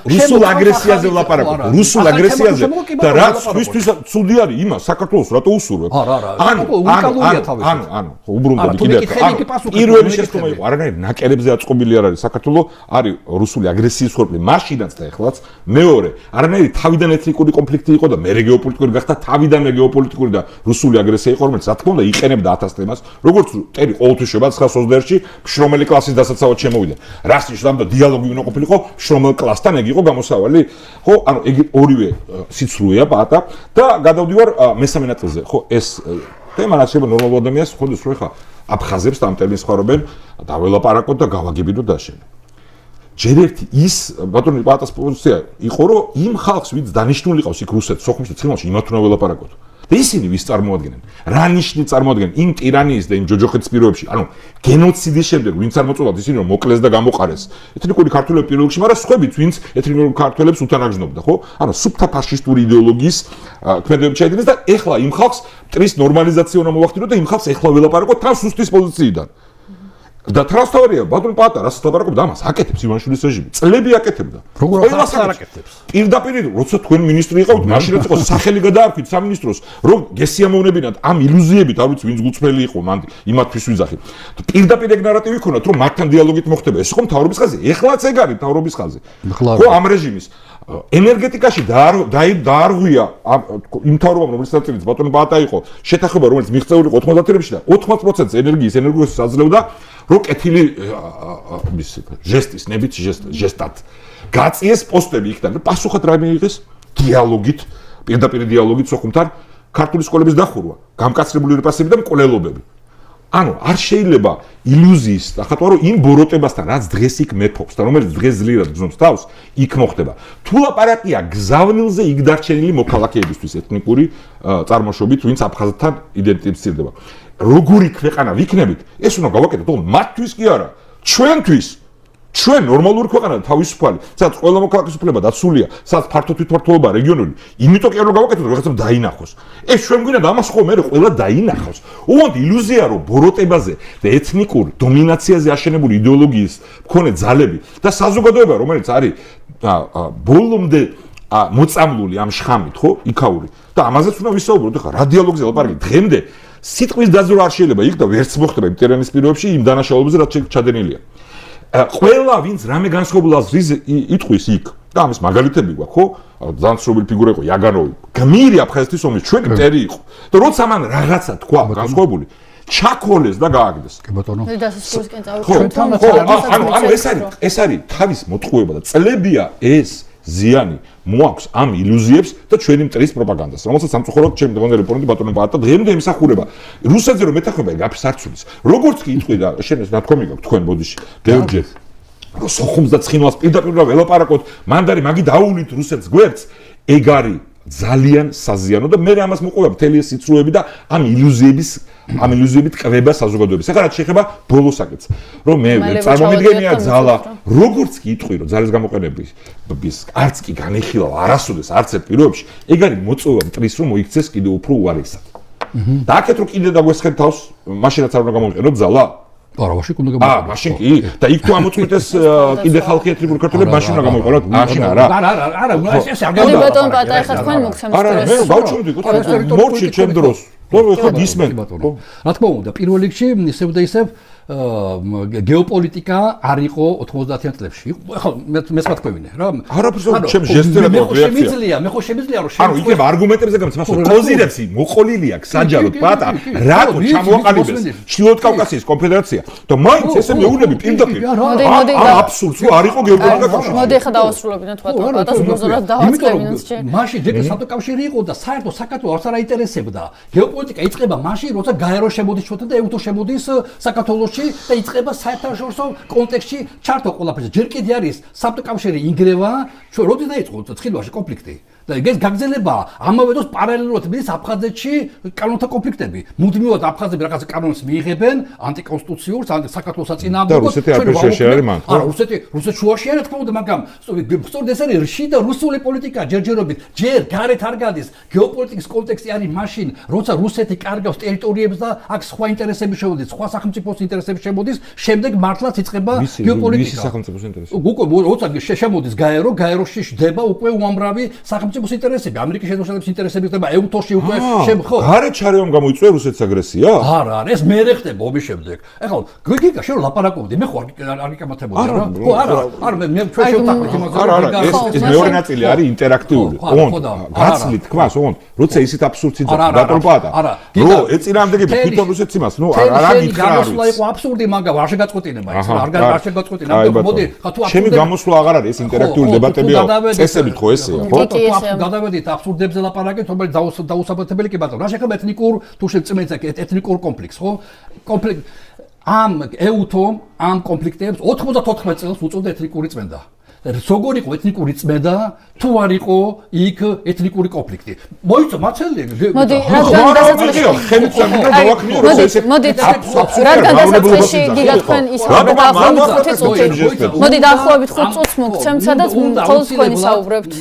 რუსულ აგრესიაზე ლაპარაკობდა. რუსულ აგრესიაზე და რაც ხისთვის ცუდი არის იმას საქართველოს რატო უსურვებ? ანუ უბრუნდები კიდევ. პირველი შეცდომა იყო, არანაირ ნაკერებზე აწყობილი არ არის საქართველოს, არის რუსული აგრესიის ხორბლი მაშინაც და ეხლაც. მეორე, არანაირი თავიდან ეთნიკური კონფლიქტი იყო და მერე გეოპოლიტიკური გახდა, თავიდანვე გეოპოლიტიკური და რუსული აგრესია იყო, რომელიც რა თქმა უნდა იყენებდა 1000 თემას, როგორც ტერი ყოველთვის შევა 920-ში შრომელი კლასის დასაცავად შემოვიდა. რას ნიშნავდა დიალოგი უნდა ყოფილიყო შრომელ კლასთან, ეგ იყო გამოსავალი. ხო, ანუ ეგ ორივე სიცრუეა პატა და გადავდივარ მესამე ნაწილზე. ხო, ეს თემა რაც შეიძლება ნორმალურ ადამიანს ხონდეს რომ ეხა აფხაზებს და ამ ტერმინს ხარობენ, დაველაპარაკოთ და გავაგებინოთ და შენ. ჯერ ერთი ის ბატონი პატას პოზიცია იყო რომ იმ ხალხს ვინც დანიშნული ყავს იქ რუსეთს სოხუმში და ცხინვალში იმათ უნდა ველაპარაკოთ. და ისინი ვის წარმოადგენენ? რა ნიშნით წარმოადგენენ იმ ტირანიის და იმ ჯოჯოხეთის პირობებში? ანუ გენოციდის შემდეგ ვინც არ მოწოდათ ისინი რომ მოკლეს და გამოყარეს. ეთნიკური ქართველები პირველ რიგში, მაგრამ სხვაებიც ვინც ეთნიკურ ქართველებს უთანაგზნობდა, ხო? ანუ სუფთა ფაშისტური იდეოლოგიის ქმედებები ჩაიდინეს და ეხლა იმ ხალხს მტრის ნორმალიზაცია უნდა მოახდინოთ და იმ ხალხს ეხლა ველაპარაკოთ თან სუსტის პოზიციიდან. და ტრანსფერია ბატონ პატა რასაც ლაპარაკობდა ამას აკეთებს ივანიშვილის რეჟიმი წლები აკეთებდა როგორ აკეთებს პირდაპირ როცა თქვენ მინისტრი იყავით მაშინაც იყო სახელი გადაარქვით სამინისტროს რომ გესიამოვნებინათ ამ illuziებით არ ვიცი ვინც გულწრფელი იყო მან იმათთვის ვიზახით პირდაპირ ეგ ნარატივი ქონათ რომ მათთან დიალოგით მოხდება ეს იყო მთავრობის ხაზი ეხლაც ეგ არის მთავრობის ხაზი ხო ამ რეჟიმის ენერგეტიკაში დაარღვია იმ მთავრობამ რომელიც ნაწილიც ბატონ პატა იყო შეთანხმება რომელიც მიღწეული იყო 90-ებში და 80% ენერგიის ენერგოს აძლევდა რო კეთილი მის ჟესტის ნებით ჟესტად გაწიეს პოსტები იქიდან პასუხად რა მიიღეს დიალოგით პირდაპირ დიალოგით სოხუმთან ქართული სკოლების დახურვა გამკაცრებული რეპრესიები და მკვლელობები ანუ არ შეიძლება ილუზიის ახატვა რომ იმ ბოროტებასთან რაც დღეს იქ მეფობს და რომელიც დღეს ძლიერად გზნობს თავს იქ მოხდება თუ ლაპარაკია გზავნილზე იქ დარჩენილი მოქალაქეებისთვის ეთნიკური წარმოშობით ვინც აფხაზეთთან იდენტიფიცირდება როგორი ქვეყანა ვიქნებით ეს უნდა გავაკეთოთ თუმცა მათთვის კი არა ჩვენთვის ჩვენ ნორმალური ქვეყანა თავისუფალი სადაც ყველა მოქალაქის უფლება დაცულია სადაც ფართო თვითმმართველობა რეგიონული იმიტომ კი არ უნდა გავაკეთოთ რაღაცა დაინახოს ეს ჩვენ გვინდა და ამას ხო მე ყველა დაინახოს უბრალოდ ილუზია რომ ბოროტებაზე და ეთნიკურ დომინაციაზე აშენებული იდეოლოგიის მქონე ძალები და საზოგადოება რომელიც არის ბოლომდე მოწამლული ამ შხამით ხო იქაური და ამაზეც უნდა ვისაუბროთ ხა რა დიალოგზე ლაპარაკი დღემდე სიტყვის დაზრა არ შეიძლება იქ და ვერც მოხდება იმ ტერენის პირობებში იმ დანაშაულებებზე რაც ჩადენილია ყველა ვინც რამე განსხვავებულს იტყვის იქ და ამის მაგალითები გვაქვს ხო ძალიან ცნობილი ფიგურა იყო იაგანოვი გმირი აფხაზეთის ომის ჩვენი მტერი იყო და როცა მან რაღაცა თქვა განსხვავებული ჩაქოლეს და გააგდეს კი ბატონო დასასრულისკენ წავიდა ანუ ეს არის თავის მოტყუება და წლებია ეს ზიანი მოაქვს ამ ილუზიებს და ჩვენი მტრის პროპაგანდას რომელსაც სამწუხაროდ ჩემი დღევანდელი რეპორტი ბატონო პატა დღემდე იმსახურება რუსეთზე რომ ეთახმება გაფის არცulis როგორც კი იტყვი და შენ ეს ნათქვამი გაქვს თქვენ ბოდიში გეორგიეს რომ სოხუმს და ცხინვალს პირდაპირ ველაპარაკოთ მანდარი მაგი დაუვლით რუსეთს გვერდს ეგ არის ძალიან საზიანო და მე ამას მოყვება მთელი ეს სიცრუეები და ამ ილუზიებით ყვება საზოგადოებას. ეხლა რაც შეეხება ბოლოსაკეთს, რომ მე წარმომიდგენია ძალა, როგორც კი იტყვი რომ ძალის გამოყენების არც კი განეხილა არასოდეს არც ერთ პირობებში, ეგ არის მოწვევა მტრის რომ მოიქცეს კიდევ უფრო უარესად. და აქეთ რომ კიდე დაგვესხეთ თავს, მაშინაც არ უნდა გამოიყენოთ ძალა. არა, მაშინ უნდა გამოიყენო. მაშინ კი. და იქ თუ ამოწმდეს კიდე ხალხი ეთნიკური ქართველები, მაშინ უნდა გამოიყენოთ. მაშინ არა. არა, ეს არ გამო ბატონ პატა ეხლა თქვენ მოგცემთ არა, მე გავჩვენდი კუთვნილ მორჩი ჩემ დროს. ხო, გისმენ. რა თქმა უნდა, პირველ რიგში ისევ და ისევ გეოპოლიტიკა არ იყო 90-იან წლებში. ხო, მე თქვენინე რა. არაფერს ჩემ ჟესტერად რეაქცია. მე ხო შემიძლია რომ ანუ იქნებ არგუმენტებზე გამს, მას პოზიციებს მოყოლილი აქვს საჯაროდ პატა, რატო ჩამოაყალიბეს ჩრდილოეთ კავკასიის კონფედერაცია და მაინც ესე მეუბნები პირდაპირ. მოდი აბსურდს რომ არ იყო გეოპოლიტიკა კავშირი. მოდი ახლა დავასრულებინოთ ბატონ პატას უბრალოდ დავაწყებინოთ შე. მაშინ ჯერ საბჭოთა კავშირი იყო და საერთოდ საქართველოს არ აინტერესებდა. გეოპოლიტიკა იწყება მაშინ, როცა გაერო შემოდის ჩვენთან და ეუთო შემოდის საქართველოს და იწყება საერთაშორისო კონტექსტში ჩართო ყველაფერზე. ჯერ კიდე არის საბჭოთა კავშირი ინგრევა, ჩვენ როდის დაიწყო ცხინვალში კონფლიქტი. და ეს გაგზელება ამავე დროს პარალელურად მიდის აფხაზეთში კანონთა კონფლიქტები. მუდმივად აფხაზები რაღაც კანონს მიიღებენ ანტიკონსტიტუციურს, საქართველოს საწინააღმდეგო. რუსეთი აფრიშაში არის მან. არა, რუსეთი შუაში არის თქმა უნდა, მაგრამ სწორედ ეს არის შიდა რუსული პოლიტიკა ჯერჯერობით. ჯერ გარეთ არ გადის. გეოპოლიტიკის კონტექსტი არის მაშინ, როცა რუსეთი კარგავს ტერიტორიებს და აქ სხვა ინტერესები შემოდის, სხვა სახელმწიფოს ინტერესები შემოდის, შემდეგ მართლაც იწყება გეოპოლიტიკა. მისი სახელმწიფოს ინტერესები. უკვე როცა შემოდის გაეროში ჯდება უკვე უამრავი სახელმწიფოს ინტერესები, ამერიკის შეერთებული შტატების ინტერესები ხდება ეუთოში უკვე ხო. გარეთ ჩარევამ გამოიწვია რუსეთის აგრესია? არა, ეს მერე ხდება ომის შემდეგ. ეხლა გიგა შენ ლაპარაკობდი, მე ხო არ გიკამათებოდი რა. ხო, არა, მე ჩვენ შევთანხმდით იმაზე. არა, ეს მეორე ნაწილი არის ინტერაქტიული. გაცლით თქმას, როცა ისეთ აბსურდს იძახა, დატოლპადა. რო ეწინააღმდეგები თვითონ რუსეთს იმას, ნუ რა გითხრა არის. გამოსვლა იყო აბსურდი, მაგრამ არ შეგაწყვეტინება ეს, არ შეგაწყვეტინება. მოდი, თუ ჩემი გამოსვლა აღარ არის, ეს ინტერაქტიული დებატებია. წესებით ხო ესეა, ხო? გადავედით აბსურდებზე ლაპარაკეთ, რომელიც დაუსაბუთებელი კი ბატონო. რა შეეხება ეთნიკურ თუ შეწმენთ ეთნიკურ კონფლიქტს, ხო? კონფლიქტ ამ ეუთო ამ კონფლიქტებს 94 წელს უწევდა ეთნიკური წმენდა. როგორ იყო ეთნიკური წმენდა, თუ არ იყო იქ ეთნიკური კონფლიქტი. მოიწო მაცელი. მოდი, რადგან დასაწყისში რადგან დასაწყისში გიგა თქვენ ის დაახლოებით 5 წუთი. მოდი დაახლოებით 5 წუთს მოგცემთ, სადაც მხოლოდ თქვენი საუბრებთ.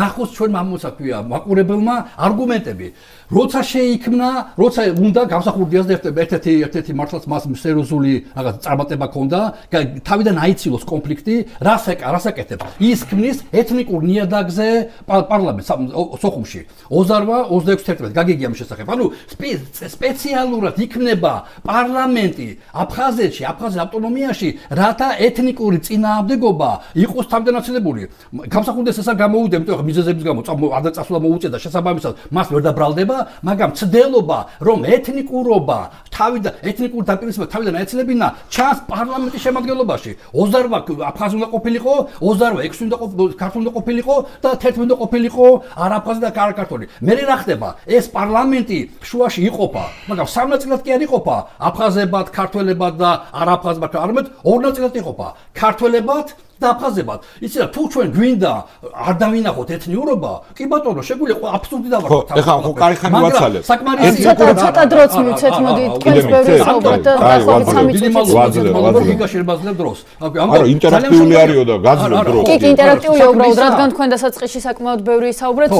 ნახოს ჩვენ მამოცა ქვია, მაყურებელმა არგუმენტები. როცა შეიქმნა, როცა უნდა გამსახურდიას ერთ-ერთი მართლაც მას სერიოზული რაღაც წარმატება ჰქონდა, თავიდან აიცილოს კონფლიქტი, რას აკეთებს? ის ქმნის ეთნიკურ ნიადაგზე პარლამენტს სოხუმში. 26-11 გაგიგია მის შესახებ. ანუ სპეციალურად იქნება პარლამენტი აფხაზეთში, აფხაზეთის ავტონომიაში, რათა ეთნიკური წინააღმდეგობა იყოს თავდანაწილებული. გამსახურდიას ეს არ გამოუვიდა, იმიტომ რომ მიზეზების გამო ადაწასვლა მოუწევდა შესაბამისად, მას ვერ დაბრალდება. მაგრამ ცდელობა რომ ეთნიკურობა ეთნიკური დაპირისპირება თავიდან აეცლებინა ჩანს პარლამენტის შემადგენლობაში 28 აფხაზი უნდა ყოფილიყო 28 6 უნდა ქართული უნდა ყოფილიყო და 11 უნდა ყოფილიყო არაფხაზი და ქართული მე რა ხდება ეს პარლამენტი შუაში იყოფა მაგრამ სამ ნაწილად კი არ იყოფა აფხაზებად ქართველებად და არაფხაზებად არამედ ორ ნაწილად იყოფა ქართველებად და აფხაზებად. იცი რა თუ ჩვენ გვინდა არ დავინახოთ ეთნიურობა, კი ბატონო, შეგვიძლია აბსურდი დავარქოთ. ხო, ეხლა ხო კარიხანი ვაცალებ. საკმარისია. ცოტა დროც მივცეთ, მოდი, თქვენს ბევრი საუბრობთ და დაახლოებით 3 წუთი ვაძლევ. გიგა შეიძლება დროს. არა, ინტერაქტიული არისო და გაძლევ დროს. კი, ინტერაქტიულია უბრალოდ, რადგან თქვენ დასაწყისში საკმაოდ ბევრი საუბრეთ,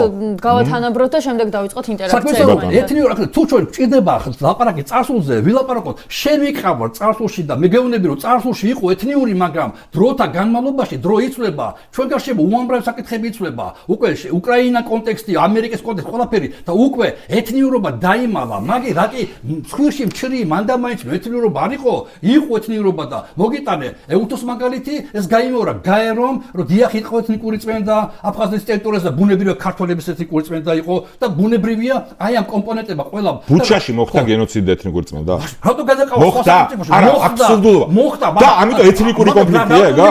გავათანაბროთ და შემდეგ დავიწყოთ ინტერაქცია. ეთნიურობა, თუ ჩვენ ჭირდება ლაპარაკი წარსულზე, ვილაპარაკოთ, შენ ვიყავარ წარსულში და მე გეუბნები რომ წარსულში იყო ეთნიური, მაგრამ დროთა განმავლობაში დრო იცვლება, ჩვენ გარშემო უამრავი საკითხები იცვლება. უკვე უკრაინა კონტექსტი, ამერიკის კონტექსტი, ყველაფერი და უკვე ეთნიურობა დაიმალა, მაგ რაკი მსხვერში მჩრი მანდამაინც ეთნიურობა არ იყო, იყო ეთნიურობა და მოგიტანე ეუთოს მაგალითი, ეს გაიმეორა გაერომ, რომ დიახ იყო ეთნიკური წმენდა, აფხაზეთის ტერიტორიაზე ბუნებრივია ქართველების ეთნიკური წმენდა იყო და ბუნებრივია აი ამ კომპონენტებმა ყველა ბუჩაში მოხდა გენოციდი ეთნიკური წმენდა. რატო გადაყავს მოხდა? არა, აბსურდულობა. მოხდა და ამიტომ ეთნიკური კონფლიქტია, ეგა?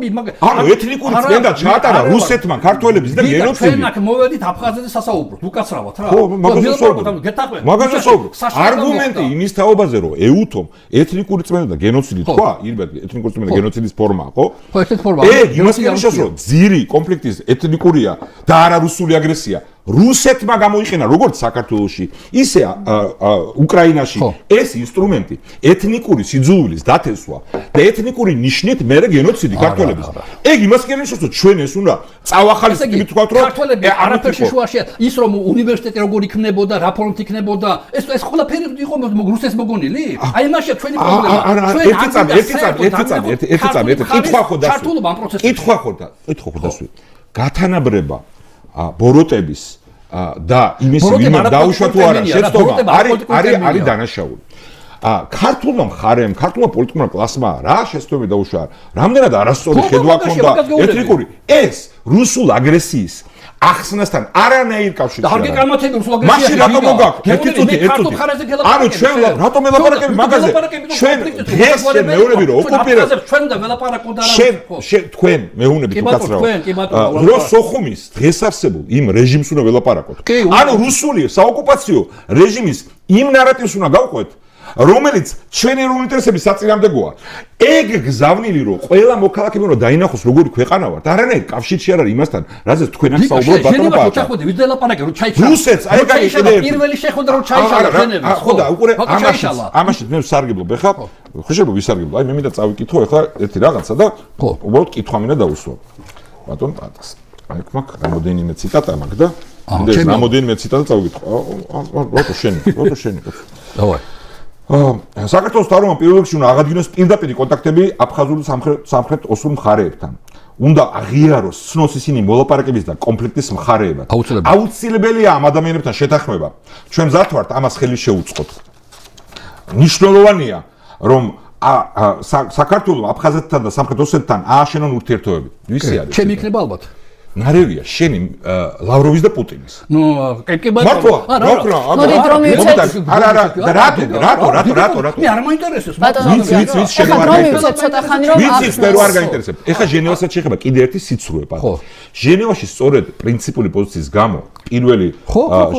მაგრამ ანუ ეთნიკური წმენდა ჩაატარა რუსეთმა ქართველების და გენოციდი. ჩვენ აქ მოვედით აფხაზეთის სასაუბროდ, უკაცრავად რა. ხო, მაგაზე საუბრობ. არგუმენტი იმის თაობაზე, რომ ეუთომ ეთნიკური წმენდა და გენოციდი თქვა, ირბად ეთნიკური წმენდა გენოციდის ფორმაა, ხო? ხო, ესეთ ფორმა. იმას ნიშნავს, რომ ძირი კონფლიქტის ეთნიკურია და არა რუსული აგრესია. რუსეთმა გამოიყენა როგორც საქართველოში, ისე უკრაინაში ეს ინსტრუმენტი ეთნიკური სიძულვილის დათესვა და ეთნიკური ნიშნით მე გენოციდი ქართველების. ეგ იმას კი ნიშნავს, რომ ჩვენ ეს უნდა წავახალისდებით ვთქვათ, რომ ქართველები არაფერში შუაშია ის რომ უნივერსიტეტი როგორ იქნებოდა, რა ფორმით იქნებოდა, ეს ყველაფერი იყო რუსეთის მოგონილი? აი მაშინ ჩვენი პრობლემა. ერთი წამი, კითხვა ხო და გათანაბრება ბოროტების და იმის ვინმე დაუშვა თუ არა შეცდომა არის დანაშაული. ქართულმა მხარემ, ქართულმა პოლიტიკურმა კლასმა რა შეცდომები დაუშვა, რამდენად არასწორი ხედვა ჰქონდა ეთნიკური ეს რუსულ აგრესიის ახსნასთან არანაირ კავშირი არ აქვს. მაშინ რატომ მოგაქვს? ერთი წუთი. ანუ ჩვენ რატომ ველაპარაკები მაგაზე? ჩვენ დღეს მეუბნები რომ ოკუპირებს ჩვენ და ველაპარაკოთ არა. თქვენ მეუბნები თუ კაცრავ. რო სოხუმის დღეს არსებულ იმ რეჟიმს უნდა ველაპარაკოთ. ანუ რუსული საოკუპაციო რეჟიმის იმ ნარატივს უნდა გავყვეთ, რომელიც ჩვენი ეროვნული ინტერესების საწინააღმდეგოა. ეგ გზავნილი რომ ყველა მოქალაქე უნდა დაინახოს როგორი ქვეყანა ვართ. არანაირ კავშირში არ არის იმასთან, რაზეც თქვენ აქ საუბრობთ ბატონო პაჭა. რუსეთს აი ეგ არის პირველი შეხვედრა რომ ჩაიშალა ჟენევის. ხო და უკვე ამაში მე ვსარგებლობ ხა. ხუშებო ვისარგებლო. აი მე მინდა წავიკითხო ახლა ერთი რაღაცა და უბრალოდ კითხვა მინდა დავუსვა. ბატონ პატას. აი მაქვს რამოდენიმე ციტატა მაქვს და ეს რამოდენიმე ციტატა წავიკითხო. რატო შენი? დავაი. საქართველოს თავრობამ პირველ რიგში უნდა აღადგინოს პირდაპირი კონტაქტები აფხაზურ სამხრეთ ოსურ მხარეებთან. უნდა აღიაროს ცნოს ისინი მოლაპარაკების და კონფლიქტის მხარეებად. აუცილებელია ამ ადამიანებთან შეთანხმება. ჩვენ მზად ვართ ამას ხელი შეუწყოთ. მნიშვნელოვანია, რომ საქართველოს აფხაზეთთან და სამხრეთ ოსეთთან ააშენონ ურთიერთობები. ვისი არის? ჩემი იქნება ალბათ. ნარევია შენი ლავროვის და პუტინის. ნუ კი ბატონო. მოდი დრო მივცეთ. არა რატო? მე არ მაინტერესებს. ვიცი შენ ვარ გაინტერესებს ცოტა ხანი რომ ვიცი მე არ გაინტერესებს. ეხლა ჟენევასაც შეხება კიდე ერთი სიცრუე პატო. ჟენევაში სწორედ პრინციპული პოზიციის გამო პირველი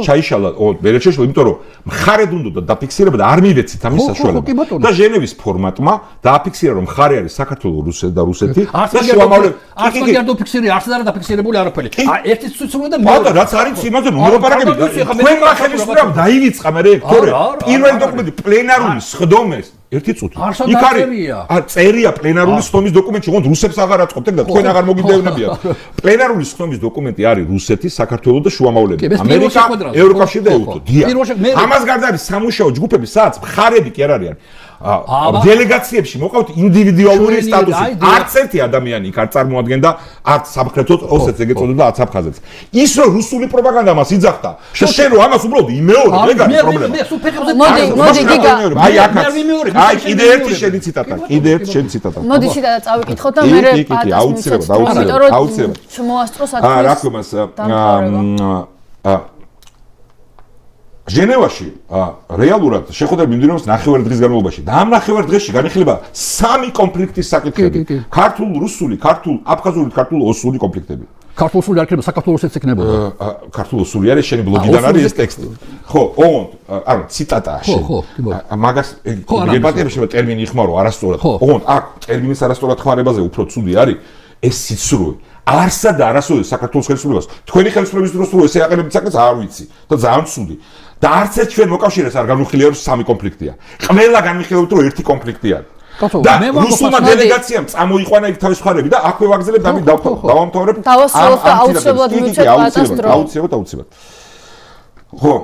ჩაიშალა ბერეჩეშო, იმიტომ რომ მხარედ უნდა დაფიქსირება და არ მივეცით ამის საშუალება. და ჟენევის ფორმატმა დააფიქსირა რომ მხარე არის საქართველოს რუსეთი და შუამავლები. არც არ დაფიქსირე, არც არ დაფიქსირებული არაფერი. ერთი სიცრუე და ბატონო რაც არის იმაზე მოლაპარაკები. თქვენ მახელისმრამ დაივიწყა მე რექტორე. პირველი დოკუმენტი პლენარული სხდომეს ერთი წუთი. იქ არის წერია პლენარული სხდომის დოკუმენტში, ოღონდ რუსებს აღარ აწყობთ და თქვენ აღარ მოგიდევნებიათ. პლენარული სხდომის დოკუმენტი არის რუსეთის, საქართველოს და შუამავლები. ამერიკა, ევროკავშირი და ეუთო. ამას გარდა არის სამუშაო ჯგუფები, სადაც მხარები კი არ არიან. დელეგაციებში მოყავთ ინდივიდუალური სტატუსი. არც ერთი ადამიანი იქ არ წარმოადგენდა არც სამხრეთ ოსეთს ეგ ეწოდება არც აფხაზეთს. ის რომ რუსული პროპაგანდა მას იძახდა. შენ რომ ამას უბრალოდ იმეორებ, ეგ არის პრობლემა. მოდი გიგა. აი აქაც. აი კიდე ერთი შენი ციტატა. მოდი ციტატა წავიკითხოთ და მე აუცილებლად შემოასწრო საკუთარ. რა ქვემას ჟენევაში რეალურად შეხვედრები მიმდინარეობს 9 დღის განმავლობაში და ამ 9 დღეში განიხილება 3 კონფლიქტის საკითხები. ქართულ-რუსული, ქართულ-აფხაზური, ქართულ-ოსური კონფლიქტები. ქართულ-რუსული არ იქნება, საქართველოს-იც იქნებოდა. ქართულ-რუსული არის შენი ბლოგიდან არის ეს ტექსტი. ხო, ოღონდ, ანუ ციტატაა შენი. მაგას გებატები შეიძლება ტერმინი იხმარო არასწორად. ოღონდ აქ ტერმინის არასწორად ხმარებაზე უფრო ცუდი არის ეს სიცრუე. არსა და არასოდეს საქართველოს ხელისუფლებას. თქვენი ხელისუფლების დროს რო ესე აყენებთ საკითხს არ ვიცი და ძალიან ცუდი. და არც ერთ ჩვენ მოკავშირეს არ განვიხილია რომ 3 კონფლიქტია. ყველა განვიხილებით რომ 1 კონფლიქტი არის. და რუსულმა დელეგაციამ წამოიყვანა იქ თავის ხარები და აქვე ვაგზელებ და დავამთავრებ. დავასრულოთ და აუცილებლად მივცეთ პატას დრო. აუცილებლად. ხო,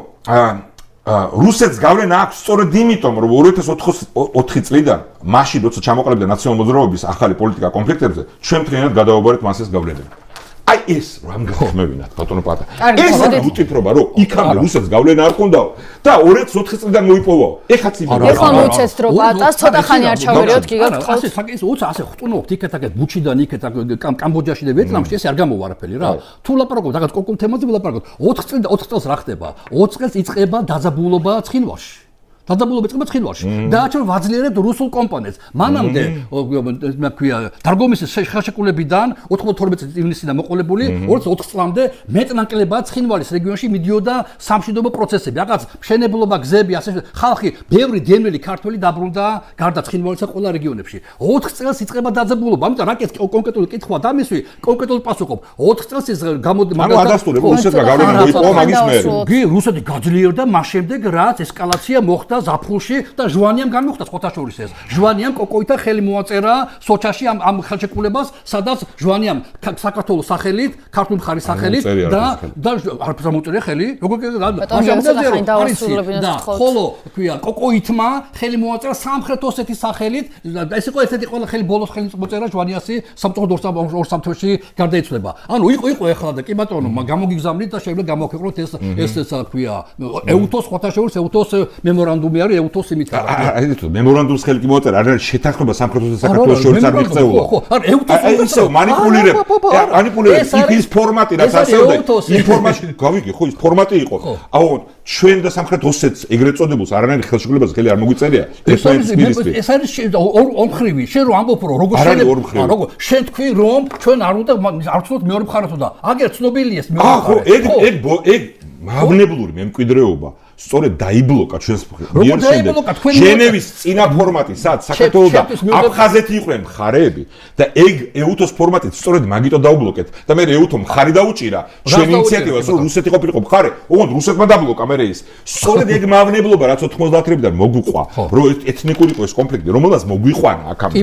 რუსეთს გავლენა აქვს სწორედ იმიტომ რომ 2004 წლიდან მაშინ როცა ჩამოყალიბდა ნაციონალურ მოძრაობის ახალი პოლიტიკა კონფლიქტებზე ჩვენ მთლიანად გადავაბარეთ მას ეს გავლენა. აი ეს რამ გახმევინათ ბატონო პატა. ეს უთითრობა რომ იქამდე რუსეთს გავლენა არ ქონდაო და 2004 წლიდან მოიპოვაო. ეხაც იმენა. ეხლა მოვცეთ დრო პატას, ცოტა ხანი არ ჩავერიოთ გიგა გთხოვთ. ასე საკითხი ასე ხტუნობთ იქეთ-აქეთ ბუჩიდან იქეთ კამბოჯაში და ვიეტნამში ეს არ გამოვა არაფერი რა. თუ ლაპარაკობთ რაღაც კონკრეტულ თემაზე ვილაპარაკოთ. 4 წელს რა ხდება? 4 წელს იწყება დაძაბულობა ცხინვალში. დაძაბულობა იწყება ცხინვალში. და ჩვენ ვაძლიერებთ რუსულ კომპონენტს. მანამდე მე ქვია დარგომისის ხელშეკრულებიდან 92 ივნისიდან მოყოლებული 2004 წლამდე მეტნაკლებად ცხინვალის რეგიონში მიდიოდა სამშვიდობო პროცესები. რაღაც მშენებლობა, გზები, ასე ხალხი, ბევრი დენველი ქართველი დაბრუნდა გარდა ცხინვალისა ყველა რეგიონებში. 4 წელს იწყება დაძაბულობა. ამიტომ რაკეთ კონკრეტული კითხვა დამისვი, კონკრეტულად პასუხობ. 4 წელს ეს გამოდი ანუ ადასტურებ რუსეთმა გავლენა მოიპოვა მაგის მერე. კი, რუსეთი გაძლიერდა მას შემდეგ რაც ესკალაცია მოხდა გახდა ზაფხულში და ჟვანიამ განმოხდა ხოთაშორის ეს. ჟვანიამ კოკოითა ხელი მოაწერა სოჩაში ამ ხელშეკრულებას, სადაც ჟვანიამ საქართველოს სახელით, ქართული მხარის სახელით და არაფერს მოწერია ხელი, როგორ და ხოლო ქვია კოკოითმა ხელი მოაწერა სამხრეთ ოსეთის სახელით, ეს იყო ერთ-ერთი ყველა ხელი ბოლოს ხელი მოწერა ჟვანიასი სამწუხაროდ 2-3 თვეში გარდაიცვალა. ანუ იყო ეხლა და კი ბატონო, გამოგიგზავნით და შეიძლება გამოვქეკროთ ეს ქვია ეუთოს ხოთაშორის ეუთოს მემორანდუმი არის ეუთოს იმით აი თუ მემორანდუმს ხელი კი მოაწერა არ არის შეთანხმება სამხრეთოსა და საქართველოს შორის არ მიღწეულა ხო არ ეუთოს მანიპულირებ ის ფორმატი რაც ასეულდა ინფორმაცია გავიგე ხო ის ფორმატი იყო აუ ჩვენ და სამხრეთ ოსეთს ეგრეთ წოდებულს არანაირი ხელშეკრულებას ხელი არ მოგიწერია ეს არის ორმხრივი შენ რომ ამბობ რომ როგორ შეიძლება როგორ შენ თქვი რომ ჩვენ არ უნდა არ ვცნობთ მეორე მხარეს და აგერ ცნობილია ეს მეორე მხარე ხო ეგ მავნებლური მემკვიდრეობა სწორედ დაიბლოკა ჩვენს მიერ შემდეგ ჟენევის წინა ფორმატი სადაც საქართველოს და აფხაზეთი იყვნენ მხარეები და ეგ ეუთოს ფორმატით სწორედ მაგიტო დაუბლოკეთ და მე ეუთო მხარი დაუჭირა ჩვენ ინიციატივას რომ რუსეთი ყოფილიყო მხარე ოღონდ რუსეთმა დაბლოკა მე ის სწორედ ეგ მავნებლობა რაც 90-იანებიდან მოგვიყვა რომ ეთნიკური იყო ეს კონფლიქტი რომელსაც მოგვიყვანა აქამდე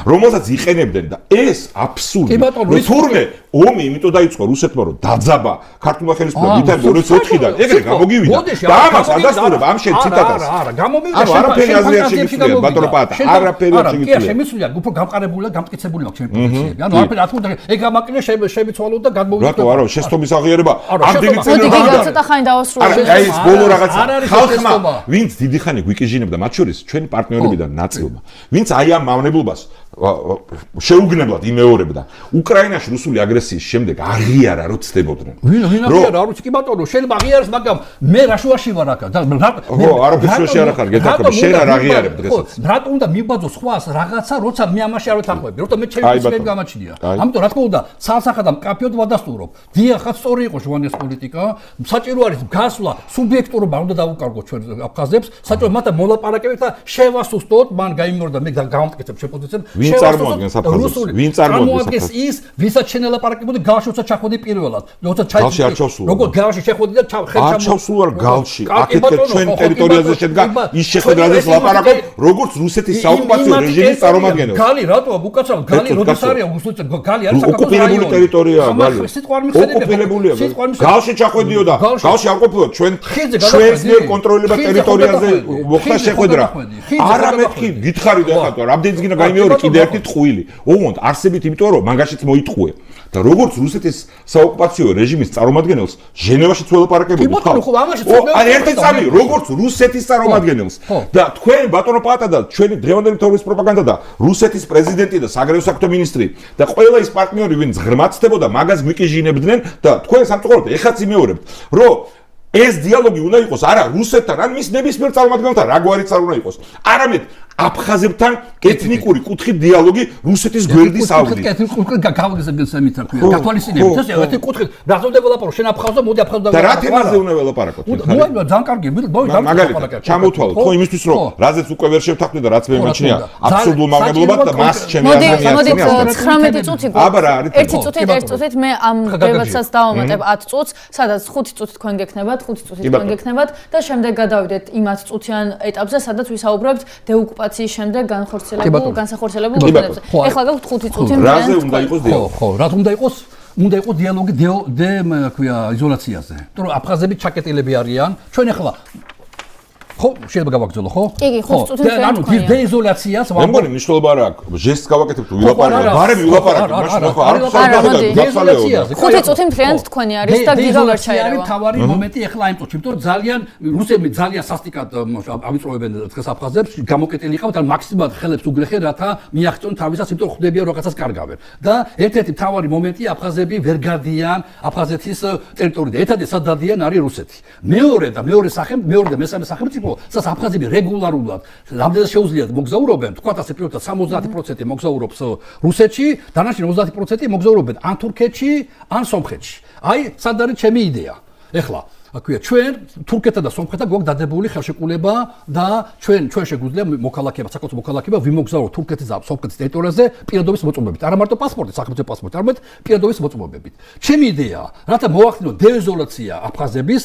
რომელსაც იყენებდნენ და ეს აბსურდი თურმე ომი იმიტომ დაიწყო რუსეთმა რომ დაძაბა ქართულმა ხელისუფლებამ ვითარ 2004-დან ეგრე გამოგივიდა და ამას ადასტურებ ამ შენ ციტატას არა გამომივიდა არაფერი აზრი არ შეგიძლია ბატონო პატა არაფერი არ შეგიძლია არა შემიძლია უფრო გამყარებული და გამტკიცებული აქვს ჩემი პოზიციები ანუ არაფერი რა თქმა უნდა ეგ ამაკრინე შემიცვალო და გადმოვიდა რატო არა შეცდომის აღიარება ამდენი წელი რა ცოტა ხანი დავასრულე აი ეს ბოლო რაღაცა ხალხმა ვინც დიდი ხანი გვიკიჟინებდა მათ შორის ჩვენი პარტნიორებიდან ნაწილმა ვინც აი ამ მავნებლობას შეუგნებლად იმეორებდა უკრაინაში რუსული აგრესიის შემდეგ აღიარა რომ ცდებოდნენ ვინ აღიარა არ ვიცი კი ბატონო შენ აღიარეს მაგრამ მე რა შუაში ვარ აქ და ხო არაფერს შუაში არ ხარ გეთახმები შენ არ აღიარებ დღესაც რატო უნდა მიბაძო სხვას რაღაცა როცა მე ამაში არ ვეთანხმები როცა მე ჩემი ისმები გამაჩნია ამიტომ რა თქმა უნდა ცალსახად და მკაფიოდ ვადასტურებ დიახაც სწორი იყო ჟვანიას პოლიტიკა საჭირო არის გასვლა სუბიექტურობა უნდა დავუკარგოთ ჩვენ აფხაზებს საჭირო მათთან მოლაპარაკებით და შევასუსტოთ მან გაიმეორდა მე გავამტკიცებ შეპოზიციებს ვინ წარმოადგენს აფხაზებს ვინ წარმოადგენს ის ვისაც შენ ელაპარაკებოდი გალშიოცა ჩახვედი პირველად როცა გალში არ ჩავსულ როგორ გალში შეხვედი და არ ჩავსულ არ გალში აქეთ ჩვენ ტერიტორიაზე შედგა ის შეხვედრაზე ლაპარაკობ როგორც რუსეთის საოკუპაციო რეჟიმის წარმომადგენელი გალი რატო უკაცრავ გალი როდის არის აუგუსტო გალი არის ოკუპირებული ტერიტორიაა გალი ოკუპირებულია გალში ჩახვედიოდა გალში არ ყოფილა ჩვენ ჩვენს მიერ კონტროლირება ტერიტორიაზე მოხდა შეხვედრა არა მეთქი გითხარი და ხატო რამდენიც გინდა გაიმეორო კიდე ერთი ტყუილი ოღონდ არსებით იმიტომ რომ მაგაშიც მოიტყუე და როგორც რუსეთის საოკუპაციო რეჟიმის წარმომადგენელს ჟენევაშიც ველაპარაკებოდი ხო არ ერთი წამი როგორც რუსეთის წარმომადგენელს და თქვენ ბატონო პატა და ჩვენი დღევანდელი თორების პროპაგანდა და რუსეთის პრეზიდენტი და საგარეო საქმეთა მინისტრი და ყველა ის პარტნიორი ვინც ღრმად ცდებოდა მაგას გვიკიჟინებდნენ და თქვენ სამწუხაროდ ეხაც იმეორებთ რომ ეს დიალოგი უნდა იყოს არა რუსეთთან ან მის ნებისმიერ წარმომადგენელთან რა გვარიც არ უნდა იყოს არამედ აფხაზებთან ეთნიკური კუთხით დიალოგი რუსეთის გვერდის ავდით ეთნიკური გავაგზავნეთ სამით რა ქვია გათვალისწინებით ეს ერთი კუთხით რაზმ ველაპარო შენ აფხაზო მოდი აფხაზო და რა თემაზე უნდა ველაპარაკოთ მოიმა ძალიან კარგი მაგალითად ჩამოთვალოთ ხო იმისთვის რომ რაზეც უკვე ვერ შევთანხმდე და რაც მე მეჩნია აბსურდულ მავნებლობად და მას ჩემი აზრი მოდი 19 წუთი გვაქვს ერთი წუთით მე ამ დებატსაც დავამატებ 10 წუთს სადაც 5 წუთი თქვენ გექნებათ 5 წუთი თქვენ გექნებათ და შემდეგ გადავიდეთ იმ 10 წუთიან ეტაპზე სადაც ვისაუბრებთ დეოკუპაციის შემდეგ განსახორციელებულ მოქმედებებზე. ეხლა გაქვთ 5 წუთი. რაზე უნდა იყოს დიალოგი? ხო, რა უნდა იყოს? უნდა იყოს დიალოგი ქვია იზოლაციაზე. იმიტომ რომ აფხაზები ჩაკეტილები არიან. ჩვენ ეხლა ხო შეიძლება გავაგზავნო ხო? კი 5 წუთი თქვენ. ანუ დეიზოლაციას მე მგონი მნიშვნელობა რა აქვს. ჟესტს გავაკეთებ თუ ვილაპარაკებ. ბარემ ვილაპარაკებ. მაშინ ხო არ დეიზოლაციაზე. 5 წუთი მთლიანად თქვენი არის და გიგავარ ჩაერევა. თავარი მომენტი ეხლა იმ წუთში, იმიტომ ძალიან რუსები ძალიან სასტიკად ავიწროვებენ დღეს აფხაზებს, გამოკეტილი იყავთ ან მაქსიმალურად ხელებს უგლეხენ, რათა მიაღწიონ თავისას, იმიტომ რომ ხვდებიან რაღაცას კარგავენ. და ერთ-ერთი თავარი მომენტი აფხაზები ვერ გადიან აფხაზეთის ტერიტორიიდან. ერთადერთი სად დადიან არის რუსეთი. მეორე და მესამე სახელმწიფო სადაც აფხაზები რეგულარულად რამდენად შეუძლიათ მოგზაურობენ, თქვათ ასე პირველად 70% მოგზაურობს რუსეთში, დანარჩენი 30% მოგზაურობენ ან თურქეთში, ან სომხეთში. აი, სად არის ჩემი იდეა. ეხლა აქვია ჩვენ თურქეთთან და სომხეთთან გვაქვს დადებული ხელშეკრულება და ჩვენ შეგვიძლია მოქალაქეება, საქართველოს მოქალაქეება ვიმოგზაუროთ თურქეთის და სომხეთის ტერიტორიაზე პირადობის მოწმობებით. არა მარტო პასპორტით, სახელმწიფო პასპორტით, არამედ პირადობის მოწმობებით. ჩემი იდეაა, რათა მოახდინოთ დეიზოლაცია აფხაზების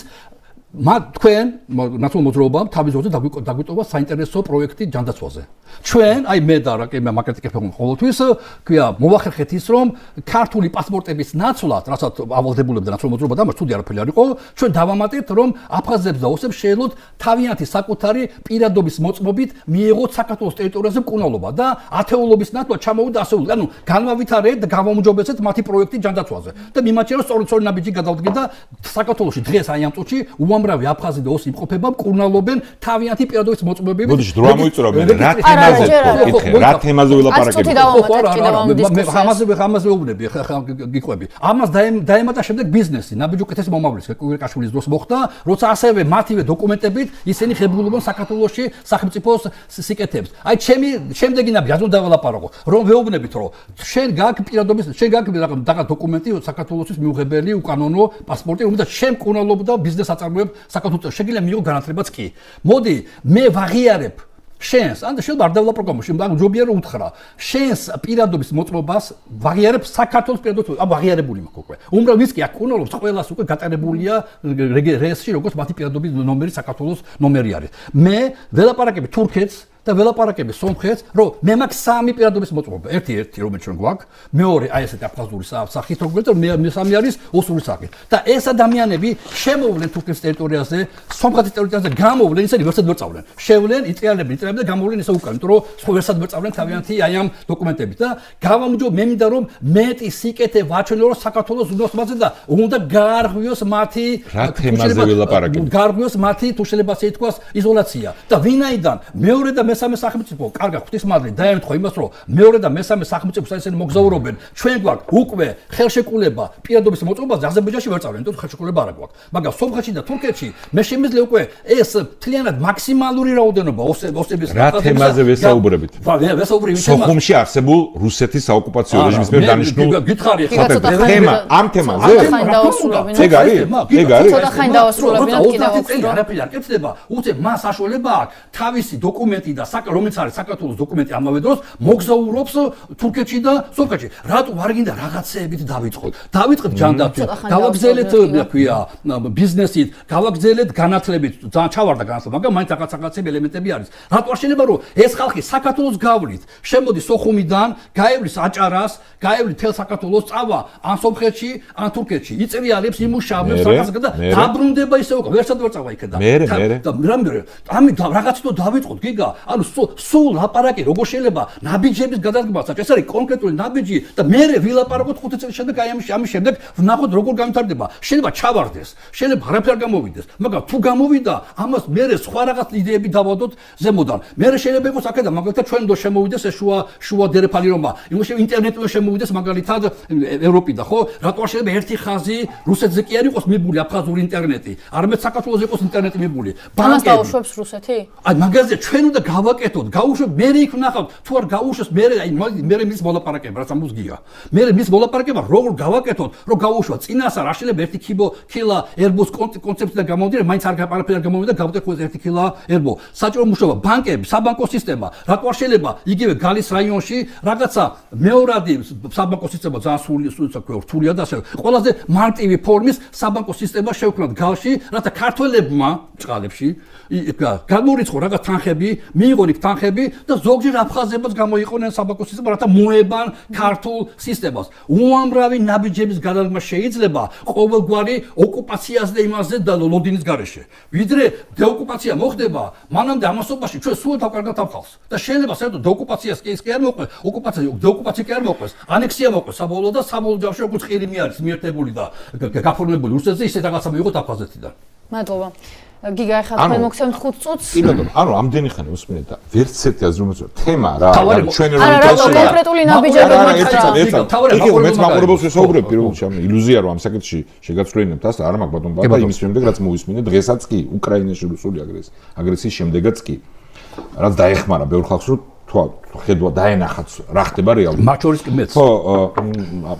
თქვენ ნაციონალურ მოძრაობამ თავის ძროზე დაგვიტოვა საინტერესო პროექტი ჯანდაცვაზე. ჩვენ, აი მე და რაკი მარკეტინგ ყოველთვის, ქვია, მოვახერხეთ ის, რომ ქართული პასპორტების ნაცვლად, რასაც ავალდებულებდა ნაციონალური მოძრაობა და მას თუდი არაფერი არ იყო, ჩვენ დავამატებთ, რომ აფხაზებს და ოსებს შეეძლოთ თავიანთი საკუთარი პირადობის მოწმობით მიიღოთ საქართველოს ტერიტორიაზე მკურნალობა და ათეულობის ნაცვლად ჩამოვიდა ასეული. ანუ განვავითარეთ და გავაუმჯობესეთ მათი პროექტი ჯანდაცვაზე. და მიმაჩნია, რომ სწორედ ნაბიჯი გადავდგეთ და საქართველოში დღეს აი ამ წუთში უამრავი აფხაზი და ოსი იმყოფება, მკურნალობენ თავიანთი პირადობის მოწმობებით. მოდი დრო ამოიწურებენ რა თემაზე ვილაპარაკებთ? ამაზე ვუბნები ხა გიყვები. ამას დაემატა შემდეგ ბიზნესი. ნაბიჯი უკეთესი მომავლის კვირკაშვილის დროს მოხდა, როცა ასევე მათივე დოკუმენტებით ისინი ხებულობენ საქართველოში სახელმწიფოს სიკეთებს. აი ჩემი შემდეგი ნაბიჯი აზრ დავალაპარაკო, რომ ვეუბნებით, რომ შენ გაქვს პირადობის, შენ გაქვს რაღაც დოკუმენტი საქართველოსთვის მიუღებელი უკანონო პასპორტი, რომელსაც შენ მკურნალობ და ბიზნეს აწარმოებ საქართველოს. შეგიძლია მიიღო განათლებაც კი. მოდი მე ვაღიარებ შენს, ან შეიძლება არ დავალაპარაკო, მაგრამ ჯობია რომ უთხრა. შენს პირადობის მოწმობას ვაღიარებ საქართველოს პირადობის, ან ვაღიარებული მაქვს უკვე. უმრავ ის კი აქ კუნოლობს, ყველას უკვე გატარებულია რესში, როგორც მათი პირადობის ნომერი საქართველოს ნომერი არის. მე ველაპარაკები თურქეთს და ველაპარაკები სომხეთს, რომ მე მაქვს სამი პირადობის მოწმობა. ერთი რომელიც ჩვენ გვაქვს, მეორე აი ესეთი აფხაზური სახით როგორც და მესამე არის ოსური სახით. და ეს ადამიანები შემოვლენ თურქეთის ტერიტორიაზე, სომხეთის ტერიტორიაზე გამოვლენ, ისინი ვერცად ვერ წავლენ. შევლენ, იტრიალებენ და გამოვლენ ისე უკან, იმიტომ რომ სხვა ვერცად ვერ წავლენ თავიანთი აი ამ დოკუმენტებით და გავამჯობ მე მინდა რომ მეტი სიკეთე ვაჩვენო რომ საქართველოს უდოსმაზე და უნდა გაარღვიოს მათი რა თემაზე ვილაპარაკებთ? გაარღვიოს მათი თუ შეიძლება ასე ითქვას იზოლაცია. და ვინაიდან მეორე და მესამე სახელმწიფო კარგა ღვთისმადლი დაემთხვა იმას რომ მეორე და მესამე სახელმწიფოს ისინი მოგზაურობენ ჩვენ გვაქვს უკვე ხელშეკრულება პირადობის მოწმობაზე აზერბაიჯანში ვერ წავლენ თორე ხელშეკრულება არ გვაქვს მაგრამ სომხეთში და თურქეთში მე შემიძლია უკვე ეს მთლიანად მაქსიმალური რაოდენობა ოსების რა თემაზე ვესაუბრებით ვესაუბრებით სოხუმში არსებულ რუსეთის საოკუპაციო რეჟიმის მიერ დანიშნულ გითხარი თემა ამ თემაზე ეგ არის ცოტა ხანი დავასრულებინოთ კიდევ არაფერი არ კეთდება უცებ მას საშუალება აქვს თავისი დოკუმენტი და რომელიც არის საქართველოს დოკუმენტი ამავე დროს მოგზაურობს თურქეთში და სომხეთში. რატო არ გინდა რაღაცეებით დავიწყოთ? დავიწყეთ ჯანდაცვით, გავაგზავნეთ, ქვია, ბიზნესით, გავაგზავნეთ განათლებით, ძალიან ჩავარდა განათლება, მაგრამ მაინც რაღაცები ელემენტები არის. რატო არ შეიძლება რომ ეს ხალხი საქართველოს გავლით, შემოდი სოხუმიდან, გაევლის აჭარას, გაევლის თელ საქართველოს, წავა ან სომხეთში, ან თურქეთში, იწერიალებს, იმუშავებს, რაღაცა და დაბრუნდება ისე უკვე, ვერცად ვერ წავა იქიდან. და ამით რაღაცით დავიწყოთ, გიგა ანუ სულ ლაპარაკი როგორ შეიძლება ნაბიჯების გადადგმასაც ეს არის კონკრეტული ნაბიჯი და მე ვილაპარაკოთ 5 წელი შემდეგ აი ამის შემდეგ ვნახოთ როგორ განვითარდება შეიძლება ჩავარდეს შეიძლება არაფერი არ გამოვიდეს მაგრამ თუ გამოვიდა ამას მე სხვა რაღაც იდეები დავადოთ ზემოდან მე შეიძლება იყოს აქედან მაგალითად ჩვენ დო შემოვიდეს ეს შუა დერეფალი რომა იმაში ინტერნეტზე შემოვიდეს მაგალითად ევროპიდან ხო რატო არ შეიძლება ერთი ხაზი რუსეთზე კი არ იყოს მიბული აფხაზური ინტერნეტი არამედ საქართველოს იყოს ინტერნეტი მიბული ამას დაუშვებს რუსეთი აი მაგაზე ჩვენ უნდა გავაკეთოთ, გავუშვებ, მე იქ ვნახავთ, თუ არ გაუშვეს, მე მის მოლაპარაკება, რაც ამუსგია. მე მის მოლაპარაკება როგორ გავაკეთოთ, რომ გაუშვა წინასწარ არ შეიძლება 1 კილა ერბოს კონცეფცია გამოვიდე, მაინც არ გამოვიდა, გავდეხო 1 კილა ერბო. საჭირო მუშაობა, ბანკები, საბანკო სისტემა, რატო არ შეიძლება იგივე გალის რაიონში რაღაცა მეორადი საბანკო სისტემა ძალიან რთულია და ასე ყველაზე მარტივი ფორმის საბანკო სისტემა შევქმნათ გალში, რათა ქართველებმა ჭყალებში გამორიცხო რაღაც თანხები, მიიღონ იქ თანხები და ზოგჯერ აფხაზებაც გამოიყონენ საბანკო სისტემა, რათა მოებან ქართულ სისტემას. უამრავი ნაბიჯების გადადგმა შეიძლება ყოველგვარი ოკუპაციაზე და იმაზე და ლოდინის გარეშე. ვიდრე დეოკუპაცია მოხდება, მანამდე ამასობაში ჩვენ სულ დავკარგავთ ამ ხალხს. და შეიძლება საერთოდ დეოკუპაციას კი არ მოყვეს, დეოკუპაცია კი არ მოყვეს, ანექსია მოყვეს საბოლოო და საბოლოო ჯამში როგორც ყირიმი არის მიერთებული და გაფორმებული რუსეთზე ისე რაღაცა მიიღოთ აფხაზეთიდან. მადლობა. გიგა ახლა თქვენ მოგცემთ 5 წუთს. კი ბატონო, ანუ ამდენი ხანი უსმენთ და ვერც ერთი აზრომაც თემა რა, ჩვენ კონკრეტული ნაბიჯები მოიწევთ. მეც მაყურებელს ვესაუბრებ პირველ რიგში, ანუ ილუზია რომ ამ საკითხში შეგაცვლენებთ ასე არ მაქვს ბატონო ბატონო იმის შემდეგ რაც მოვისმინე დღესაც კი უკრაინაში რუსული აგრესიის შემდეგაც კი. რაც დაეხმარა ბევრ ხალხს რომ ხედვა დაენახათ რა ხდება რეალურად. მათ შორის კი მეც. ხო,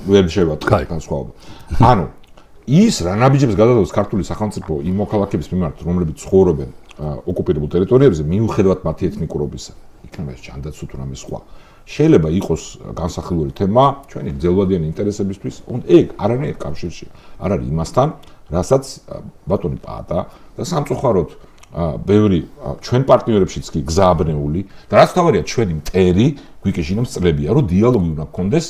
ვერ შევატყავ განსხვავება. ანუ ის რა ნაბიჯებს გადადავს ქართული სახელმწიფო იმ მოქალაქეების მიმართ, რომლებიც ცხოვრობენ ოკუპირებულ ტერიტორიებზე, მიუხედავად მათი ეთნიკურობისა, იქნება ეს ჯანდაცვა თუ რამე სხვა. შეიძლება იყოს განსახილველი თემა ჩვენი ძელვადიანი ინტერესებისთვის, ეგ არანაირ კავშირში არ არის იმასთან, რასაც ბატონი პაატა და სამწუხაროდ ბევრი ჩვენ პარტნიორებშიც კი გზააბნეული და რაც თავარია ჩვენი მტერი გვიკეშინოს წლებია რომ დიალოგი უნდა გქონდეს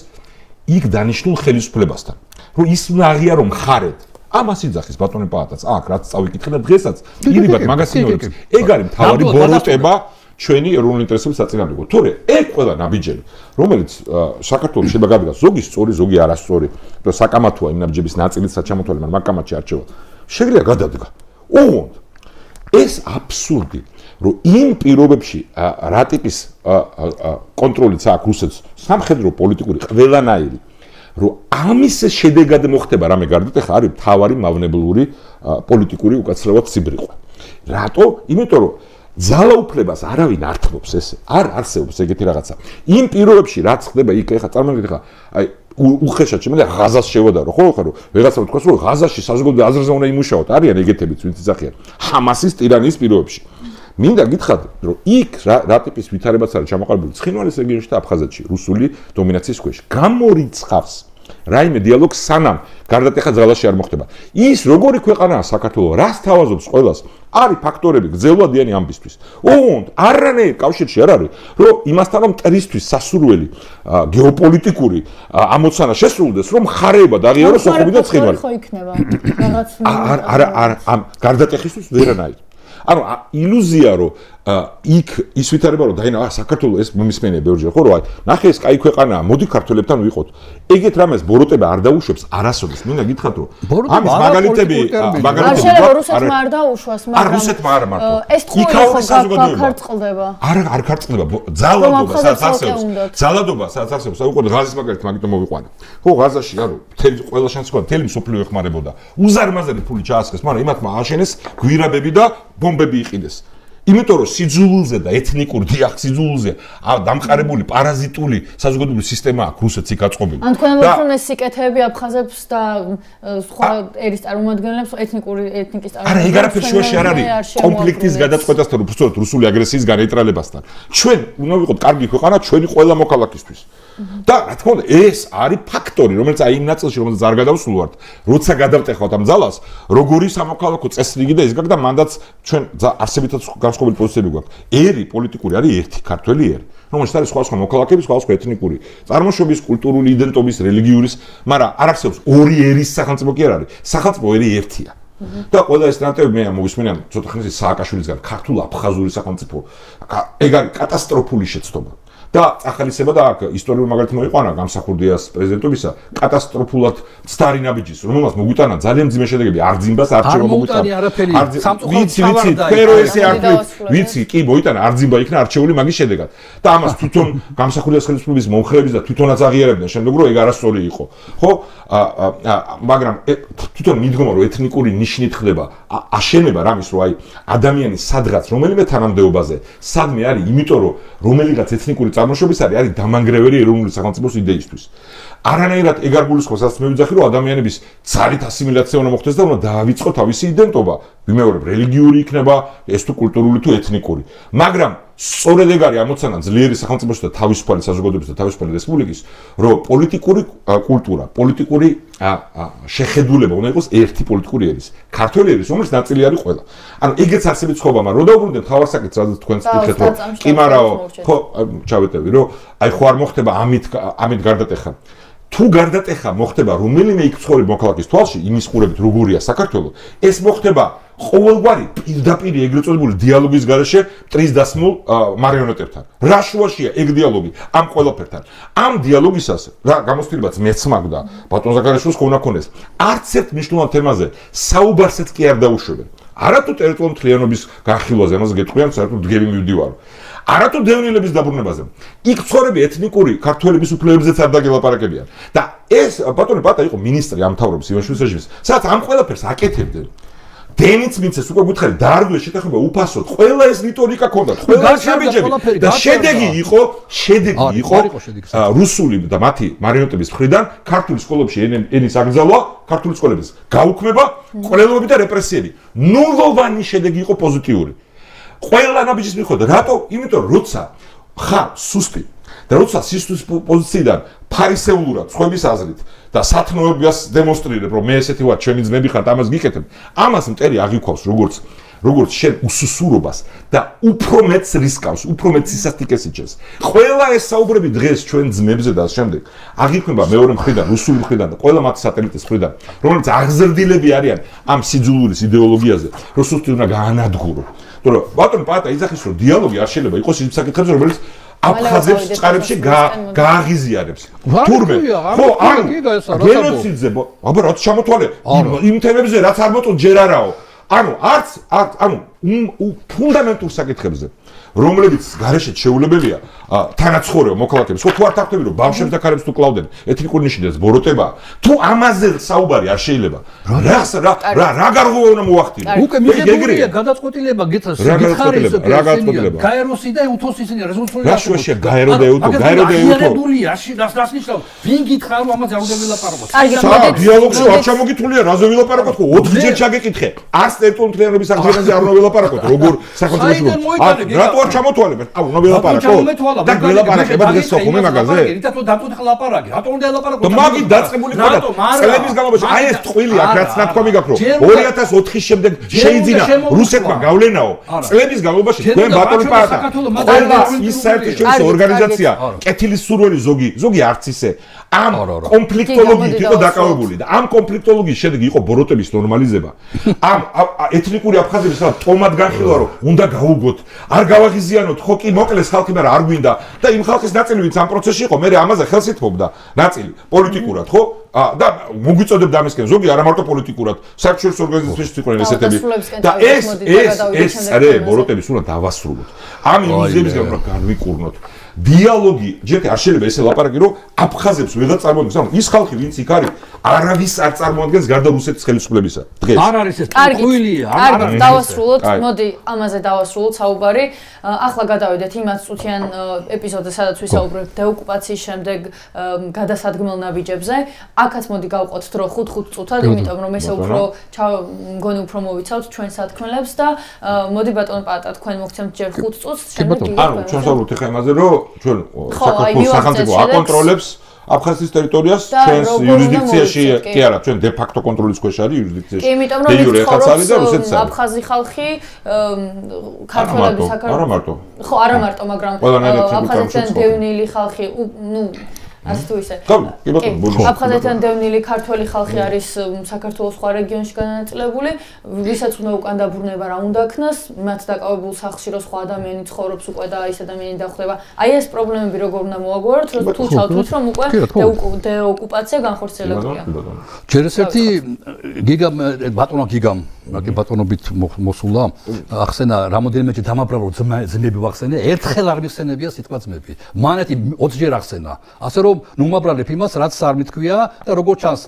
იქ დანიშნულ ხელისუფლებასთან რომ ის უნდა აღიარო მხარედ ამას იძახის ბატონი პაატაც აქ რაც წავიკითხე და დღესაც ირიბად მაგასინორებს ეგ არის მთავარი ბოროტება ჩვენი ეროვნული ინტერესების საწინააღმდეგო თორე ეგ ყველა ნაბიჯები რომელიც საქართველოს შეიძლება გადადგას ზოგი სწორი ზოგი არასწორი და საკამათოა იმ ნაბიჯების ნაწილიც საჩამოთვალე მაგრამ მაგ კამათში არჩევა შეიძლება გადადგა ოღონდ ეს აბსურდი რომ იმ პირობებში რა ტიპის კონტროლიც აქვს რუსეთს სამხედრო პოლიტიკური ყველანაირი რომ ამის შედეგად მოხდება რამე გარდათ ახლა არის მთავარი მავნებლური პოლიტიკური უკაცრავად სიბრიყვა რატო იმიტომ რომ ძალაუფლებას არავინ არ თმობს ეს არ არსებობს ეგეთი რაღაცა იმ პირობებში რაც ხდება იქ ახლა წარმოგიდგენთ ახლა აი უხეშად შემიძლია ღაზას შევადარო ხო ხო რომ ვიღაცა თქვას რომ ღაზაში საზოგადოებრივ აზრზე უნდა იმუშაოთ არიან ეგეთებიც ვინც იძახიან ჰამასის ტირანიის პირობებში მინდა გითხრათ რომ იქ რა ტიპის ვითარებაც არის ჩამოყალიბებული ცხინვალის რეგიონში და აფხაზეთში რუსული დომინაციის ქვეშ გამორიცხავს რაიმე დიალოგ სანამ გარდატეხა ძალაში არ მოხდება ის როგორი ქვეყანაა საქართველო რას თავაზობს ყველას არის ფაქტორები გრძელვადიანი ამბისთვის ოღონდ არანაირ კავშირში არ არის რომ იმასთან რომ მტრისთვის სასურველი გეოპოლიტიკური ამოცანა შესრულდეს რომ ხარეებად აღიაროს ოხუმი და ცხინვალი ხო იქნება რაღაც არა ამ გარდატეხისთვის ვერანაირ ანუ ილუზია რომ იქ ის ვითარება რომ დაინა საქართველოს ეს მომისმენია ბევრჯერ ხო რომ აი ნახე ეს კაი ქვეყანაა მოდი ქართველებთან ვიყოთ ეგეთ რამეს ბოროტება არ დაუშვებს არასოდეს მინდა გითხრათ რომ ამის მაგალითები რუსეთმა არ დაუშვას მაგრამ რუსეთმა არა მარტო ეს თქო ხარწყლდება არ ხარწყლდება ძალადობა სადაც არსებობს უყურე ღაზის მაგალითი მაგიტომ მოვიყვანე ხო ღაზაში არო მთელი ყველა შანსი ყო მთელი მსოფლიო ეხმარებოდა უზარმაზარი ფული ჩაასხეს მაგრამ იმათმა ააშენეს გვირაბები და ბომბები იყიდეს იმიტომ რომ სიძულულზე და ეთნიკურ დიახ სიძულულზე დამყარებული პარაზიტული საზოგადოებრივი სისტემა აქვს რუსეთს იქ აწყობილი. ან თქვენ მოგხსნათ ეს სიკეთეები აფხაზებს და სხვა ერის წარმომადგენლებს ეთნიკური ეთნიკის წარმომადგენლებს. არა, ეგ არაფერი შუაში არ არის კონფლიქტის გადაწყვეტასთან, უბრალოდ რუსული აგრესიის განეიტრალებასთან. ჩვენ უნდა ვიყოთ კარგი ქვეყანა ჩვენი ყველა მოქალაქისთვის. და რა თქმა უნდა ეს არის ფაქტორი რომელიც აი იმ ნაწილში რომელზეც არ გადავსულვართ როცა გადავტეხავთ ამ ძალას როგორი სამოქალაქო წესრიგი და ის გაქვს და მანდაც ჩვენ არსებითაც განსხვავებული პოზიციები გვაქვს ერი პოლიტიკური არის ერთი ქართველი ერი რომელშიც არის სხვა მოქალაქეები სხვა ეთნიკური წარმოშობის კულტურული იდენტობის რელიგიური მაგრამ არ არსებობს ორი ერის სახელმწიფო კი არ არის სახელმწიფო ერი ერთია და ყველა ეს ნატები მე მოგისმენია ცოტა ხნის სააკაშვილისგან ქართულ-აფხაზური სახელმწიფო ეგ არის კატასტროფული შეცდომა და ახალისება და აქ ისტორიული მაგალითი მოიყვანა გამსახურდიას პრეზიდენტობისა კატასტროფულად მცდარი ნაბიჯის რომელმაც მოგვიტანა ძალიან მძიმე შედეგები არძიმბას არჩევა მოგვიტანა ვიცი კი მოიტანა არძიმბა იქნა არჩეული მაგის შედეგად და ამას თვითონ გამსახურდიას ხელისუფლების მომხრეების და თვითონაც აღიარებდნენ შემდეგ რომ ეგ არასწორი იყო ხო მაგრამ თვითონ მიდგომა რომ ეთნიკური ნიშნით ხდება აშენება რამის რომ აი ადამიანის სადღაც რომელიმე თანამდებობაზე სადმე არის იმიტომ რომ რომელიღაც ეთნიკური წარმოშობის არის დამანგრეველი ეროვნული სახელმწიფოს იდეისთვის. არანაირად ეგ არ გულისხმობს, რაც მე ვიძახი, რომ ადამიანების ძალით ასიმილაცია უნდა მოხდეს და უნდა დაავიწყო თავისი იდენტობა. ვიმეორებ, რელიგიური იქნება, ეს თუ კულტურული თუ ეთნიკური. მაგრამ სწორედ ეგ არის ამოცანა ძლიერი სახელმწიფოს და თავისუფალი საზოგადოების და თავისუფალი რესპუბლიკის, რომ პოლიტიკური კულტურა, პოლიტიკური შეხედულება უნდა იყოს ერთი პოლიტიკური ერის. ქართველი ერის, რომელიც ნაწილი არის ყველა. ანუ ეგეც არსებით ცხოვრება, მაგრამ რო დაუბრუნდეთ თავარსაკეთს, რაც თქვენს ვთქვით, რომ კი მარაო, ხო, ჩავეტევი, რომ აი ხო არ მოხდება ამით გარდატეხა. თუ გარდატეხა მოხდება რომელიმე იქ ცხოვრებ მოქალაქის თვალში, იმის ყურებით როგორია საქართველო, ეს მოხდება ყოველგვარი პირდაპირ ეგრეთ წოდებული დიალოგის გარეშე მტრის დასმულ მარიონეტებთან. რა შუაშია ეგ დიალოგი ამ ყველაფერთან? ამ დიალოგისას რა გამოცდილებაც მეც მაგდა ბატონ ზაქარიშვილს ხო უნდა ქონდეს. არც ერთ მნიშვნელოვან თემაზე საუბარსაც კი არ დაუშვებენ. არათუ ტერიტორიული მთლიანობის განხილვაზე, ამას გეტყვიან, საერთოდ დგები მივდივარ. არათუ დევნილების დაბრუნებაზე. იქ ცხოვრები ეთნიკური ქართველების უფლებებზეც არ დაგელაპარაკებიან. და ეს ბატონი პატა იყო მინისტრი ამ მთავრობის ივანიშვილის რეჟიმის. სადაც ამ ყველაფერს აკეთებდნენ. დენიც მიცეს უკვე გითხარი დაარღვეს შეთანხმება უფასოდ. ყველა ეს რიტორიკა ქონდა, ყველა შაბიჯები და შედეგი იყო რუსული და მათი მარიონეტების მხრიდან ქართული სკოლებში ენის აკრძალვა, ქართული სკოლების გაუქმება, ყრელობები და რეპრესიები. ნულოვანი შედეგი იყო პოზიტიური. ყველა ნაბიჯის მიხედვით, რატო? იმიტომ როცა ხარ სუსტი და როცა სისტემის პოზიციიდან ფარისეულურად სხვების აზრით და სათნოებას დემონსტრირებ, რომ მე ესეთი ვარ, ჩვენი ძმები ხართ, ამას გიკეთებ, ამას მტერი აღიქვავს როგორც შენ უსუსურობას და უფრო მეც რისკავს, უფრო მეც სისასტიკეს იჩენს. ყველა ეს საუბრები დღეს ჩვენ ძმებზე და შემდეგ აღიქმება მეორე მხრიდან, რუსული მხრიდან და ყველა მათი სატელიტის მხრიდან, რომელიც აღზრდილები არიან ამ სიძულვილის იდეოლოგიაზე, რომ სუსტი უნდა გაანადგურო. თორემ ბატონ პატა იძახის, რომ დიალოგი არ შეიძლება იყოს იმ საკითხებზე, რომელიც აფხაზებს წყარებში გააღიზიანებს. თურმე, ხო, ან გენოციდზე, აბა რა ჩამოთვალე იმ თემებზე, რაც არ მოწონს ჯერ არაო. ანუ ფუნდამენტურ საკითხებზე, რომლებიც გარეშე შეულებელია თანაცხოვრება მოქალაქეებს, ხო თუ არ თარგმნები რომ ბავშვებს და ქალებს თუ კლავდნენ, ეთნიკური ნიშნებს ბოროტება, თუ ამაზე საუბარი არ შეიძლება. რა გარღვევა უნდა მოახდინო? უკვე მიღებულია გადაწყვეტილება გითხარით, რა გადაწყვეტილება? გაეროსი და უთოს ისინი რეზოლუცია. რა შეშე გაერო და უთო, რას ნიშნავს? ვინ გითხრა რომ ამაზე არ უნდა ვილაპარაკოთ? დიალოგში არ ჩამოგითვლია, რაზე ვილაპარაკოთ? 4 ჯერ ჩაგეკითხე. არც ტერიტორიების აღდგენაზე არ უნდა ვილაპარაკოთ, როგორ სახელმწიფო. რატო არ ჩამოთვალებ? უნდა ვილაპარაკოთ. და ვილაპარაკება დღეს სოხუმე მაგაზე? რითაც დატოდ ხლაპარაკი, რატო უნდა ელაპარაკოთ? და მაგით დაწყებული ხარ. წლების განმავლობაში აი ეს ტყვილი აქ რაც ნათქვამი გაქვს, რომ 2004-ის შემდეგ შეიძინა რუსეთმა გავლენაო. წლების განმავლობაში თქვენ ბატონი პატა. ყველა ის საერთაშორისო ორგანიზაცია, კეთილის სურველი ზოგი არც ისე ამ კონფლიქტოლოგიით იყო დაკავებული და ამ კონფლიქტოლოგიის შედეგი იყო ბოროტების ნორმალიზება. ამ ეთნიკური აფხაზების რა ტომად განხილვა რომ უნდა გაუგოთ, არ გავაღიზიანოთ, ხო კი მოკლეს ხალხი, მაგრამ არ გვინდა და იმ ხალხის ნაწილი ვინც ამ პროცესში იყო, მე ამაზე ხელს ითმობდა, ნაწილი პოლიტიკურად, ხო? და მოგვიწოდებდა ამისკენ ზოგი არა მარტო პოლიტიკურად, საერთაშორისო ორგანიზაციებში იყვნენ ესეთები. და ეს ბოროტების უნდა დავასრულოთ. ამ ილუზიებისგან უნდა განვიკურნოთ. დიალოგი ჯერ არ შეიძლება ესე ლაპარაკი რომ აფხაზებს ვეღარ წარმოადგენს. ანუ ის ხალხი ვინც იქ არის, არავის არ წარმოადგენს გარდა რუსეთის ხელისუფლებისა. დღეს არ არის ეს ტყუილია. კარგი, დავასრულოთ. მოდი, ამაზე დავასრულოთ საუბარი. ახლა გადავიდეთ იმათ წუთიან ეპიზოდზე, სადაც ვისაუბრებთ დეოკუპაციის შემდეგ გადასადგმელ ნაბიჯებზე. აქაც მოდი გავყოთ დრო 5-5 წუთად, იმიტომ რომ ესე უფრო მგონი უფრო მოვიცავთ ჩვენ სათქმელებს და მოდი ბატონო პატა თქვენ მოგცემთ ჯერ 5 წუთს, შემდეგ იგი. ანუ ჩვენ საუბრობთ ახლა იმაზე რომ ჩვენ საქართველოს სახელმწიფო აკონტროლებს აფხაზეთის ტერიტორიას ჩვენს იურისდიქციაში კი არა ჩვენ დე ფაქტო კონტროლის ქვეშ არის იურისდიქციაში. იმიტომ რომ ვიცხოვრობს აფხაზი ხალხი ქართველები საქართველოს არა მარტო. ხო არა მარტო, მაგრამ აფხაზეთიდან დევნილი ხალხი ნუ ასე თუ ისე. აფხაზეთიდან დევნილი ქართველი ხალხი არის საქართველოს სხვა რეგიონში განაწილებული, ვისაც უნდა უკან დაბრუნება რა უნდა ქნას, მათ დაკავებულ სახლში რო სხვა ადამიანი ცხოვრობს უკვე და ის ადამიანი დახვდება. აი ეს პრობლემები როგორ უნდა მოაგვაროთ, რომ თუ ჩავთვლით რომ უკვე დეოკუპაცია განხორციელებულია. ჯერ ესეთი გიგამ ბატონო გიგამ მაგ ბატონობით მოსულა ახსენა რამოდენიმეჯერ დამაბრალო ძმები ვახსენე, ერთხელ არ მიხსენებია სიტყვა ძმები. მანეთი 20 ჯერ ახსენა. ასე რომ ნუ მაბრალებ იმას, რაც არ მithქვია და როგორ ჩანს,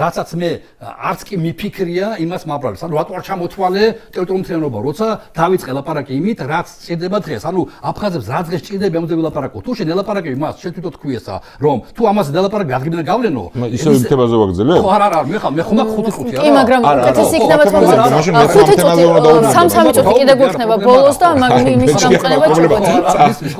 რაცაც მე არც კი მიფიქრია, იმას მაბრალებ. ანუ რატო არ ჩამოთვალე ტერიტორიული მთლიანობა, როცა დავიწყე ლაპარაკი იმით, რაც ჭირდება დღეს. ანუ აფხაზებს რა დღეს ჭირდება, ამაზე ვილაპარაკო. თუ შენ ელაპარაკები მას, შენ თვითონ თქვიესა, რომ თუ ამაზე დელაპარაკი აღგებინა გავლენო. ისევ იმ თემაზე ვაგრძელე? ხო, არა, მე ხომ 5 წუთი არა. კი, მაგრამ ეს იქნება 5 წუთი. 3 წუთი კიდე გვექნება ბოლოს და მის გამოყენება ჩაგვეწია.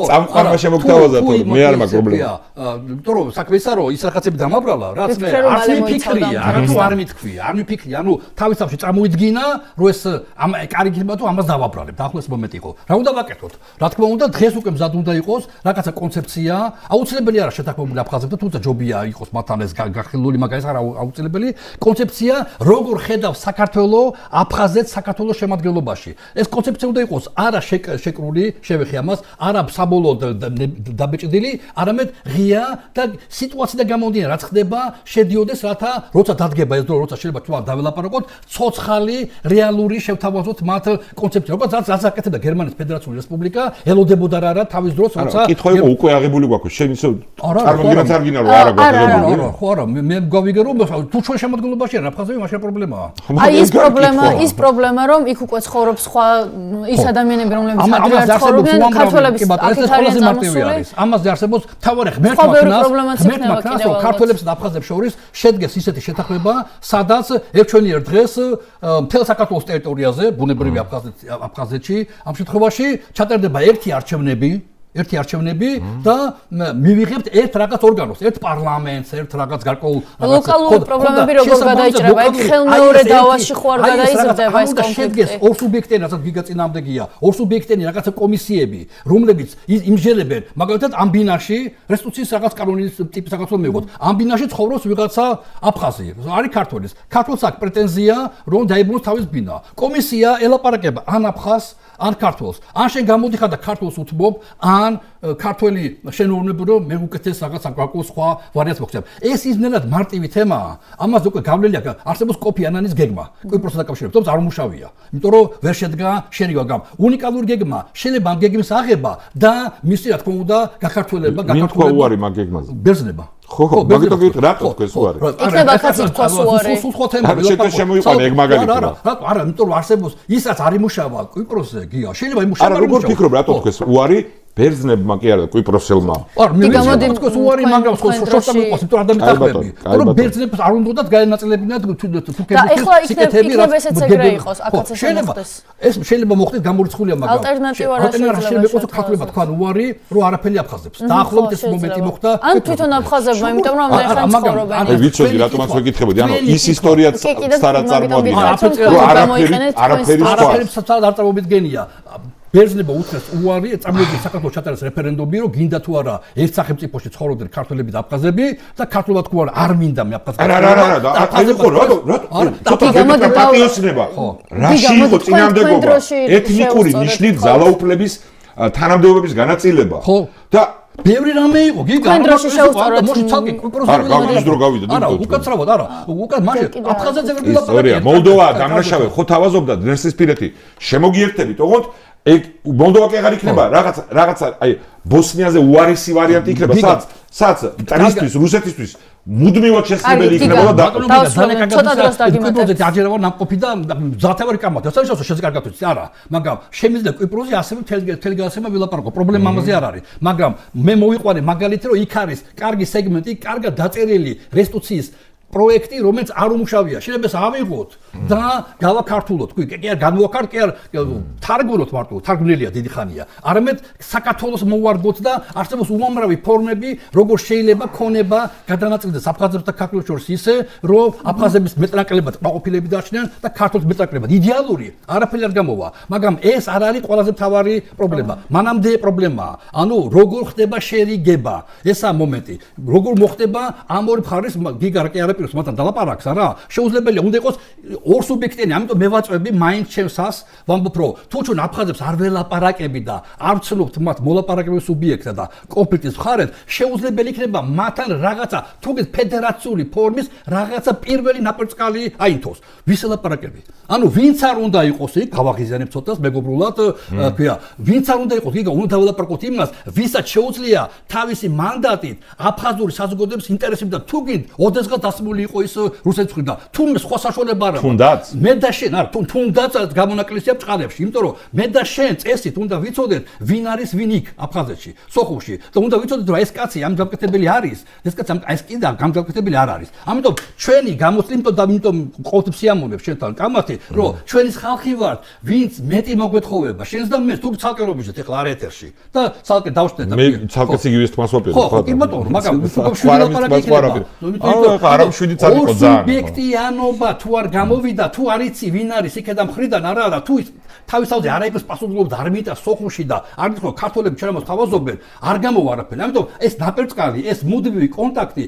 წამყვანმა შემოგთავაზა თუ მე არ მაქვს პრობლემა. იმიტომ რომ საქმე ისაა რომ ის რაღაცები დამაბრალა, რაც მე არ მიფიქრია, არათუ არ მithქვია, არ მიფიქრია, ანუ თავის თავში წამოიდგინა, რომ ეს ამ კარგი იქნება თუ ამას დავაბრალებ. ახლა ეს მომენტი იყო. რა უნდა ვაკეთოთ? რა თქმა უნდა, დღეს უკვე მზად უნდა იყოს რაღაცა კონცეფცია, აუცილებელი არა შეთანხმებული აფხაზებთან, თუმცა ჯობია იყოს მათთან ეს გახილული, მაგრამ ეს არა აუცილებელი კონცეფცია, როგორ ხედავს საქართველო აფხაზეთს საქართველოს შემადგენლობაში. ეს კონცეფცია უნდა იყოს არა შეკრული, შევეხი ამას, არა საბოლოოდ დაბეჭდილი, არამედ ღია და სიტუაცია გამომდინარე, რაც ხდება, შედიოდეს, რათა როცა დადგება ეს დრო, როცა შეიძლება თქვა დაველაპარაკოთ, ცოცხალი რეალური შევთავაზოთ მათ კონცეფცია. როგორც რაც აკეთებდა გერმანიის ფედერაციული რესპუბლიკა, ელოდებოდა რა თავის დროს, როცა კითხვა იყო უკვე აღებული გვაქვს. შენ ისე წარმოგიდგენთ არ გინდა რომ არა გვაქვს. ხო არა, მე გავიგე რომ თუ ჩვენ შემოდგენობაში არა აფხაზები, მაშინ პრობლემაა. აი ის პრობლემა რომ იქ უკვე ცხოვრობს სხვა ის ადამიანები, რომლებიც ადრე არ ცხოვრობდნენ, ქართველების აქეთ არიან წამოსული. ამაზე არსებობს თავარი ღმერთმა რომ ქართველებს და აფხაზებს შორის შედგეს ისეთი შეთანხმება, სადაც ერთჩვენიერ დღეს მთელ საქართველოს ტერიტორიაზე, ბუნებრივი აფხაზეთში, ამ შემთხვევაში ჩატარდება ერთი არჩევნები, ერთი არჩევნები და მივიღებთ ერთ რაღაც ორგანოს, ერთ პარლამენტს, ერთ რაღაც გარკვეულ ლოკალური პრობლემები როგორ გადაიჭრება? ეგ ხელმეორე დავაში ხო არ გადაიზრდება ეს კონფლიქტი? ორ სუბიექტიანი რაღაც გიგაწინააღმდეგია, ორ სუბიექტიანი რაღაცა კომისიები, რომლებიც იმჟელებენ, მაგალითად ამ ბინაში რესტიტუციის რაღაც კანონის ტიპის რაღაც რომ მივიღოთ. ამ ბინაში ცხოვრობს ვიღაცა აფხაზი, არის ქართველის. ქართველს აქვს პრეტენზია, რომ დაიბრუნოს თავის ბინა. კომისია ელაპარაკება ან აფხაზს ან ქართველს. ან შენ გამოდიხარ და ქართველს უთმობ, ან ქართველი შენოვნები რომ მე უკეთეს რაღაც საკაკო სხვა ვარიანტს მოხდება. ეს ისნაირად მარტივი თემაა. ამას უკვე გავლენია არსებობს კოფი ანანის გეგმა. კვიპროსთან დაკავშირებით, თუმცა არ უმუშავია. იმიტომ რომ ვერ შედგა შენიგა გამ. უნიკალური გეგმა შეიძლება ამ გეგმის აღება და მისი რა თქმა უნდა გაქართველება, გაქართველება მაგ გეგმაზე. ბერძნება. ხო, მაგითო გით რა თქოს უარი. იქნება კაცი თქვას უარი. სულ სხვა თემაა. შენ შემოიყვანე ეგ მაგალითი. არა, იმიტომ რომ არსებობს ისაც არ იმუშავა კვიპროსზე, გია. შეიძლება იმუშავა. არა, როგორ ფიქრობ რა თქოს უარი? ბერძნებმა კი არა კვიპროსელმა. არა, მე თვითონ უარი მაგას შორტა მიყვას, იმიტომ არ დამიტახები. რომ ბერძნებს არ უნდათ გაენაწილებინათ თურქეთის და ეხლა იქნება ესეც ეგრე იყოს, აქაც ეს მოხდეს. ეს შეიძლება მოხდეს გამორიცხულია მაგრამ ალტერნატივა რა შეიძლება იყოს ქართულება თქვან უარი, რომ არაფერი აფხაზებს. დაახლოებით ეს მომენტი მოხდა. ან თვითონ აფხაზებმა, იმიტომ რომ ეხლა ცხოვრობენ. აი ვიცოდი რატომაც ვეკითხებოდი, ანუ ის ისტორიაც სტარა წარმოადგენს. არაფერი არ წარმომიდგენია. ბერძნებმა უთხრეს უარი, წამოიდგინეს საქართველოს ჩატარეს რეფერენდუმი, რომ გინდა თუ არა ერთ სახელმწიფოში ცხოვრობდნენ ქართველები და აფხაზები და ქართულად თქვა არ მინდა მე აფხაზები. არა, აი ხო, რატო? ცოტა პატრიოტიზმება. რაში იყო წინამდებობა? ეთნიკური ნიშნით ძალაუფლების თანამდებობების განაწილება. ხო. და ბევრი რამე იყო, გიგა, არა, მოშ ცალკე კვიპროსზე არა, გამის დრო გავიდა. არა, უკაცრავად არა. უკან მაშინ აფხაზეთზე ვერ ვილაპარაკე. ისტორია, მოლდოვა დამნაშავე ხო თავაზობდა დნესტრისპირეთი. შემოგიერთებით, ოღონდ ეგ მოლდოვა კი აღარ იქნება, რაღაცა, აი ბოსნიაზე უარესი ვარიანტი იქნება, სადაც ტრისთვის, რუსეთისთვის მუდმივად შესაძლებელი იქნებოდა და ცოტა დროს დაგიმატებთ. კვიპროსზე აჯერება ნამყოფი და ზათევარი კამათი. ასე შეიძლება შეზე კარგად ვიცი, არა, მაგრამ შემიძლია კვიპროსზე ასევე მთელი გასება ვილაპარაკო. პრობლემა ამაზე არ არის, მაგრამ მე მოვიყვანე მაგალითი, რომ იქ არის კარგი სეგმენტი, კარგად დაწერილი რესტიტუციის პროექტი, რომელიც არ უმუშავია. შეიძლება ავიღოთ და გავაქართულოთ. კი არ განვაქართ, კი არ თარგმნოთ მარტო, თარგმნილია დიდი ხანია. არამედ საქართველოს მოვარგოთ და არსებობს უამრავი ფორმები, როგორ შეიძლება ქონება გადანაწილდეს აფხაზებს და ქართველებს შორის ისე, რომ აფხაზების მეტნაკლებად ყოფილები დაჩნდნენ და ქართველებს მეტნაკლებად. იდეალური, არაფერი არ გამოვა, მაგრამ ეს არ არის ყველაზე მთავარი პრობლემა. მანამდე პრობლემაა. ანუ როგორ ხდება შერიგება? ესაა მომენტი. როგორ მოხდება ამ ორი მხარის გიგარ კი არა პირს მათან დალაპარაკს არა შეუძლებელია უნდა იყოს ორ სუბიექტიანი ამიტომ მე ვაწვევი მაინც ჩემსას ვამბობ რომ თუ ჩვენ აფხაზებს არ ველაპარაკები და არ ვცნობთ მათ მოლაპარაკებელ სუბიექტად და კონფლიქტის მხარეთ შეუძლებელი იქნება მათთან რაღაცა თუნდაც ფედერაციული ფორმის რაღაცა პირველი ნაპერწკალი აინთოს ვის ელაპარაკები ანუ ვინც არ უნდა იყოს იქ გავაღიზიანებ ცოტას მეგობრულად ქვია ვინც არ უნდა იყოს იქ უნდა დაველაპარაკოთ იმას ვისაც შეუძლია თავისი მანდატით აფხაზური საზოგადოების ინტერესები და თუ გინდ ოდესღაც დასმული იყო ის რუსეთის მხრიდან თუ სხვა საშუალება არა თუნდაც მე და შენ არა თუნდაც გამონაკლისია ბწყალებში იმიტომ რომ მე და შენ წესით უნდა ვიცოდეთ ვინ არის ვინ იქ აფხაზეთში სოხუმში და უნდა ვიცოდეთ რომ ეს კაცი ამ გამკეთებელი არის ეს კაცი ეს კიდე გამკეთებელი არ არის ამიტომ ჩვენი გამოცდილება და ამიტომ ყოველთვის სიამოვნებ შენთან კამათი რომ ჩვენი ხალხი ვართ ვინც მეტი მოგვეთხოვება შენს და მე თუ ცალკე რომიშეთ ეხლა არ ეთერში და ცალკე დავშნეთ მე ცალკე სიგივეს თმას ვაპირებ ხო კი ბატონო მაგრამ არა შვიდიც არ იყო ძალიან სუბიექტიანობა თუ არ გამოვიდა თუ არ იცი ვინ არის იქედან მხრიდან არა თუ თავის თავზე არაერთს პასუხობთ არ მიტა სოხუმში და არ თქო ქართველები ჩვენ ამას თავაზობენ არ გამოვა არაფერი ამიტომ ეს ნაპერწკალი ეს მუდმივი კონტაქტი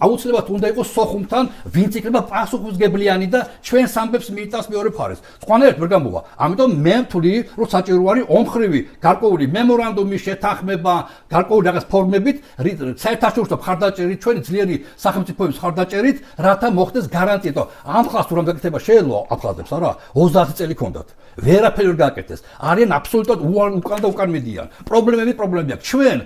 აუცილებლად უნდა იყოს სოხუმთან ვინც იქნება პასუხისმგებლიანი და ჩვენ სამბებს მიიტანს მეორე მხარეს სხვანაირად ვერ გამოვა ამიტომ მე ვთვლი რომ საჭირო არის ომხრივი გარკვეული მემორანდუმის შეთანხმება გარკვეული რაღაც ფორმებით საერთაშორისო მხარდაჭერით ჩვენი ძლიერი სახელმწიფოების მხარდაჭერით რათა მოხდეს გარანტია რომ ამ ხალხს თუ რამ გაკეთება შეიძლება აფხაზებს არა 30 წელი ქონდათ ვერაფერი ვერ გააკეთეს არიან აბსოლუტურად უკან და უკან მიდიან პრობლემები აქვს ჩვენ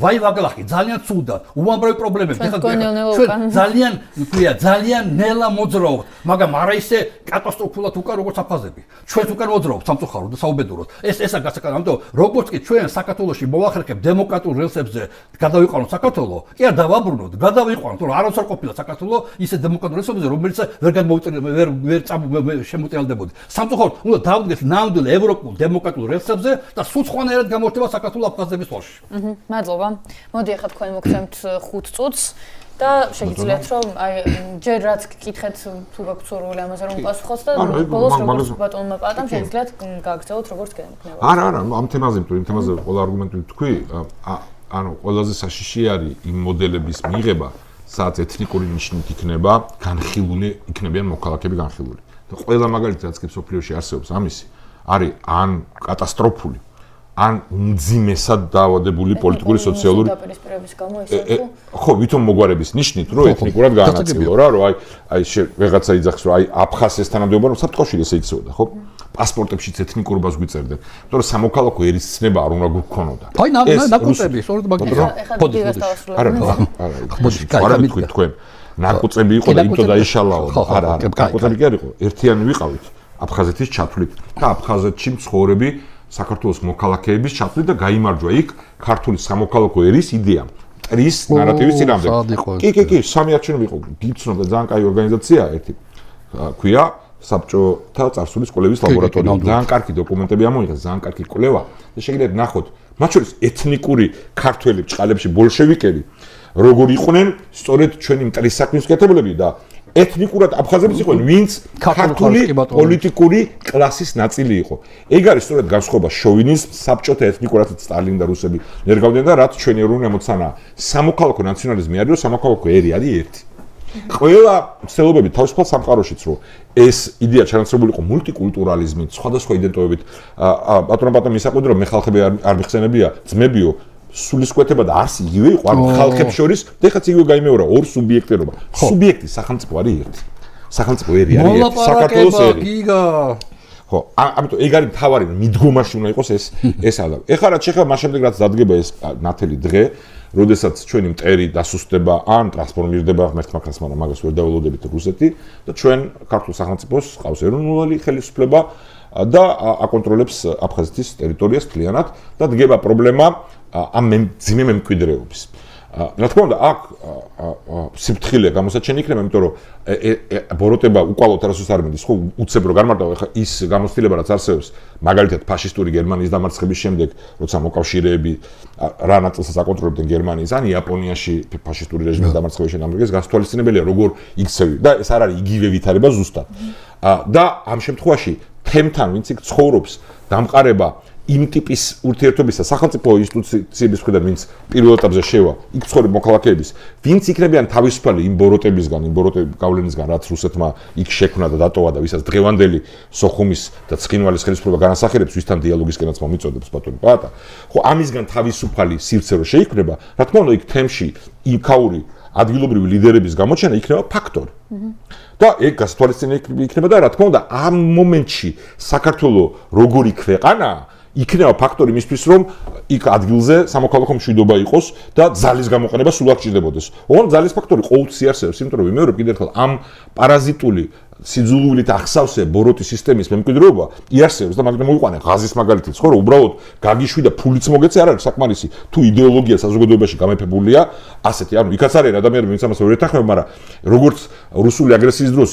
ვაი ვაგლახი ძალიან ცუდად უამრავი პრობლემები ჩვენ ძალიან ნელა მოძრაობთ მაგრამ არა ისე კატასტროფულად უკან როგორც აფხაზები ჩვენ უკან მოძრაობთ სამწუხაროდ და საუბედუროდ ესა გასაკეთებია ამიტომ როგორც კი ჩვენ საქართველოში მოვახერხებთ დემოკრატიულ რელსებზე გადავიყვანოთ საქართველო კი არ დავაბრუნოთ გადავიყვანოთ რომ არც არ ყოფილა საქართველო ისე დემოკრატიულ რელსებზე რომელიც ვერ შემოწელდებოდა სამწუხაროდ უნდა დავდგეს ნამდვილ ევროპულ დემოკრატიულ რელსებზე და სულ სხვანაირად გამორჩება საქართველოს აფხაზების თვალში. მადლობა. მოდი ახლა თქვენ მოგცემთ 5 წუთს და შეგიძლიათ რომ აი ჯერ რაც გკითხეთ თუ გაქვთ სურვილი ამაზე რომ პასუხოთ და ბოლოს როგორც ბატონმა პატამ შეგიძლიათ გააგრძელოთ როგორც გექნება. არა, ამ თემაზე, იმიტომ იმ თემაზე ყველა არგუმენტი თქვი, ანუ ყველაზე საშიში არის იმ მოდელების მიღება, სადაც ეთნიკური ნიშნით იქნება განხილული, იქნებიან მოქალაქეები განხილული. და ყველა მაგალითი რაც კი სოფლიოში არსებობს ამისი არის ან კატასტროფული ან უმძიმესად დაავადებული პოლიტიკური სოციალური დაპირისპირების გამო ესე ხო ვითომ მოგვარების ნიშნით რომ ეთნიკურად გაანაწილო რა რომ აი ვიღაცა იძახს რომ აი აფხაზის თანამდებობა რომ საფრთხეში ესე იქცეოდა ხო პასპორტებშიც ეთნიკურობას გვიწერდნენ იმიტომ რომ სამოქალაქო ერის ცნება არ უნდა გქონოდა აი ნაკუწები სწორედ მაგითო არა თქვი თქვენ ნაკუწები იყო და იმიტომ დაიშალაო არა ნაკუწები კი არ იყო ერთიანი ვიყავით აფხაზეთის ჩათვლით და აფხაზეთში მცხოვრები საქართველოს მოქალაქეების ჩათვლით და გაიმარჯვა იქ ქართული სამოქალაქო ერის იდეამ ტრის ნარატივის წინამდე კი სამი არჩევნები იყო გიცნობ და ძალიან კაი ორგანიზაციაა ერთი ქვია საბჭოთა წარსულის კვლევის ლაბორატორია ძალიან კარგი დოკუმენტები ამოიღეს ძალიან კარგი კვლევა და შეგიძლიათ ნახოთ მათ შორის ეთნიკური ქართველი ბჭყალებში ბოლშევიკები როგორ იყვნენ სწორედ ჩვენი მტრის საქმის მკეთებლები და ეთნიკურად აფხაზებიც იყვნენ, ვინც ქართული პოლიტიკური კლასის ნაწილი იყო. ეგ არის სწორედ განსხვავება შოვინიზმს, საბჭოთა ეთნიკურად სტალინი და რუსები ნერგავდნენ და რაც ჩვენი ეროვნული ამოცანაა. სამოქალაქო ნაციონალიზმი არის, რომ სამოქალაქო ერი არის ერთი. ყველა მცდელობები თავისუფალ სამყაროშიც რომ ეს იდეა ჩანაცვლებული იყო მულტიკულტურალიზმით, სხვადასხვა იდენტობებით, პატრონატა მისაყვეთ რომ მე ხალხები არ მიხსენებია, ძმებიო სულისკვეთება და არს იგივე იყო, ანუ ხალხებს შორის ეხაც იგივე გაიმეორა ორ სუბიექტერობა. სუბიექტი სახელმწიფო არის ერთი. სახელმწიფო ერი არის ერთი. საქართველოს ერი. ხო, ამიტომ ეგ არის მთავარი მიდგომაში უნდა იყოს ეს ალბათ. ეხლა რაც შეხება მას შემდეგ რაც დადგება ეს ნათელი დღე, როდესაც ჩვენი მტერი დასუსტება ან ტრანსფორმირდება ღმერთმა ქრას, მაგრამ მაგას ვერ დაველოდებით რუსეთი და ჩვენ ქართულ სახელმწიფოს ყავს ეროვნული ხელისუფლება და აკონტროლებს აფხაზეთის ტერიტორიას მთლიანად და დგება პრობლემა ამ ძიმე მემკვიდრეობის. რა თქმა უნდა, აქ სიფრთხილე გამოსაჩენი იქნება, იმიტომ რომ ბოროტება უკვალოდ არასდროს არ მინდის, ხო, უცებ რო გამარტავ, ხა ის გამოცდილება რაც არსებობს, მაგალითად ფაშისტური გერმანიის დამარცხების შემდეგ, როცა მოკავშირეები რა ნაწილსაც აკონტროლებდნენ გერმანიის, ან იაპონიაში ფაშისტური რეჟიმის დამარცხების შემდეგ ამერიკის გასათვალისწინებელია, როგორ იქცევი და ეს არ არის იგივე ვითარება ზუსტად. და ამ შემთხვევაში თემთან, ვინც იქ ცხოვრობს, დამყარება იმ ტიპის ურთიერთობისა სახელმწიფო ინსტიტუციების მხრიდან, ვინც პირველ ეტაპზე შევა, იქ ცხოვრებ მოქალაქეების, ვინც იქნებიან თავისუფალი იმ ბოროტებისგან, იმ ბოროტების გავლენისგან, რაც რუსეთმა იქ შექმნა და დატოვა და ვისაც დღევანდელი სოხუმის და ცხინვალის ხელისუფლება განასახიერებს, ვისთან დიალოგისკენაც მომიწოდებს ბატონი პაატა. ხო, ამისგან თავისუფალი სივრცე რო შეიქმნება, რა თქმა უნდა, იქ თემში იქაური ადგილობრივი ლიდერების გამოჩენა იქნება ფაქტორი. და ეგ გასათვალისწინებელი იქნება და რა თქმა უნდა, ამ მომენტში საქართველოს როგორი ქვეყანაა იქნება ფაქტორი მისთვის რომ იქ ადგილზე სამოქალაქო მშვიდობა იყოს და ძალის გამოყენება სულ არ გჭირდებოდეს. ოღონდ ძალის ფაქტორი ყოველთვის იარსებებს, იმიტომ რომ ვიმეორებ კიდევ ერთხელ ამ პარაზიტული სიძულვილით ახსავსე ბოროტის სისტემის მემკვიდრეობა იარსებებს და მაგალითად მოიყვანე ღაზის მაგალითიც, ხო, რომ უბრალოდ გაგიშვი და ფულიც მოგეცე არ არის საკმარისი. თუ იდეოლოგია საზოგადოებაში გამეფებულია, ასეთი, ანუ იქაც არის ადამიანები, ვინც ამას ვერ ეთანხმება, მაგრამ როგორც რუსული აგრესიის დროს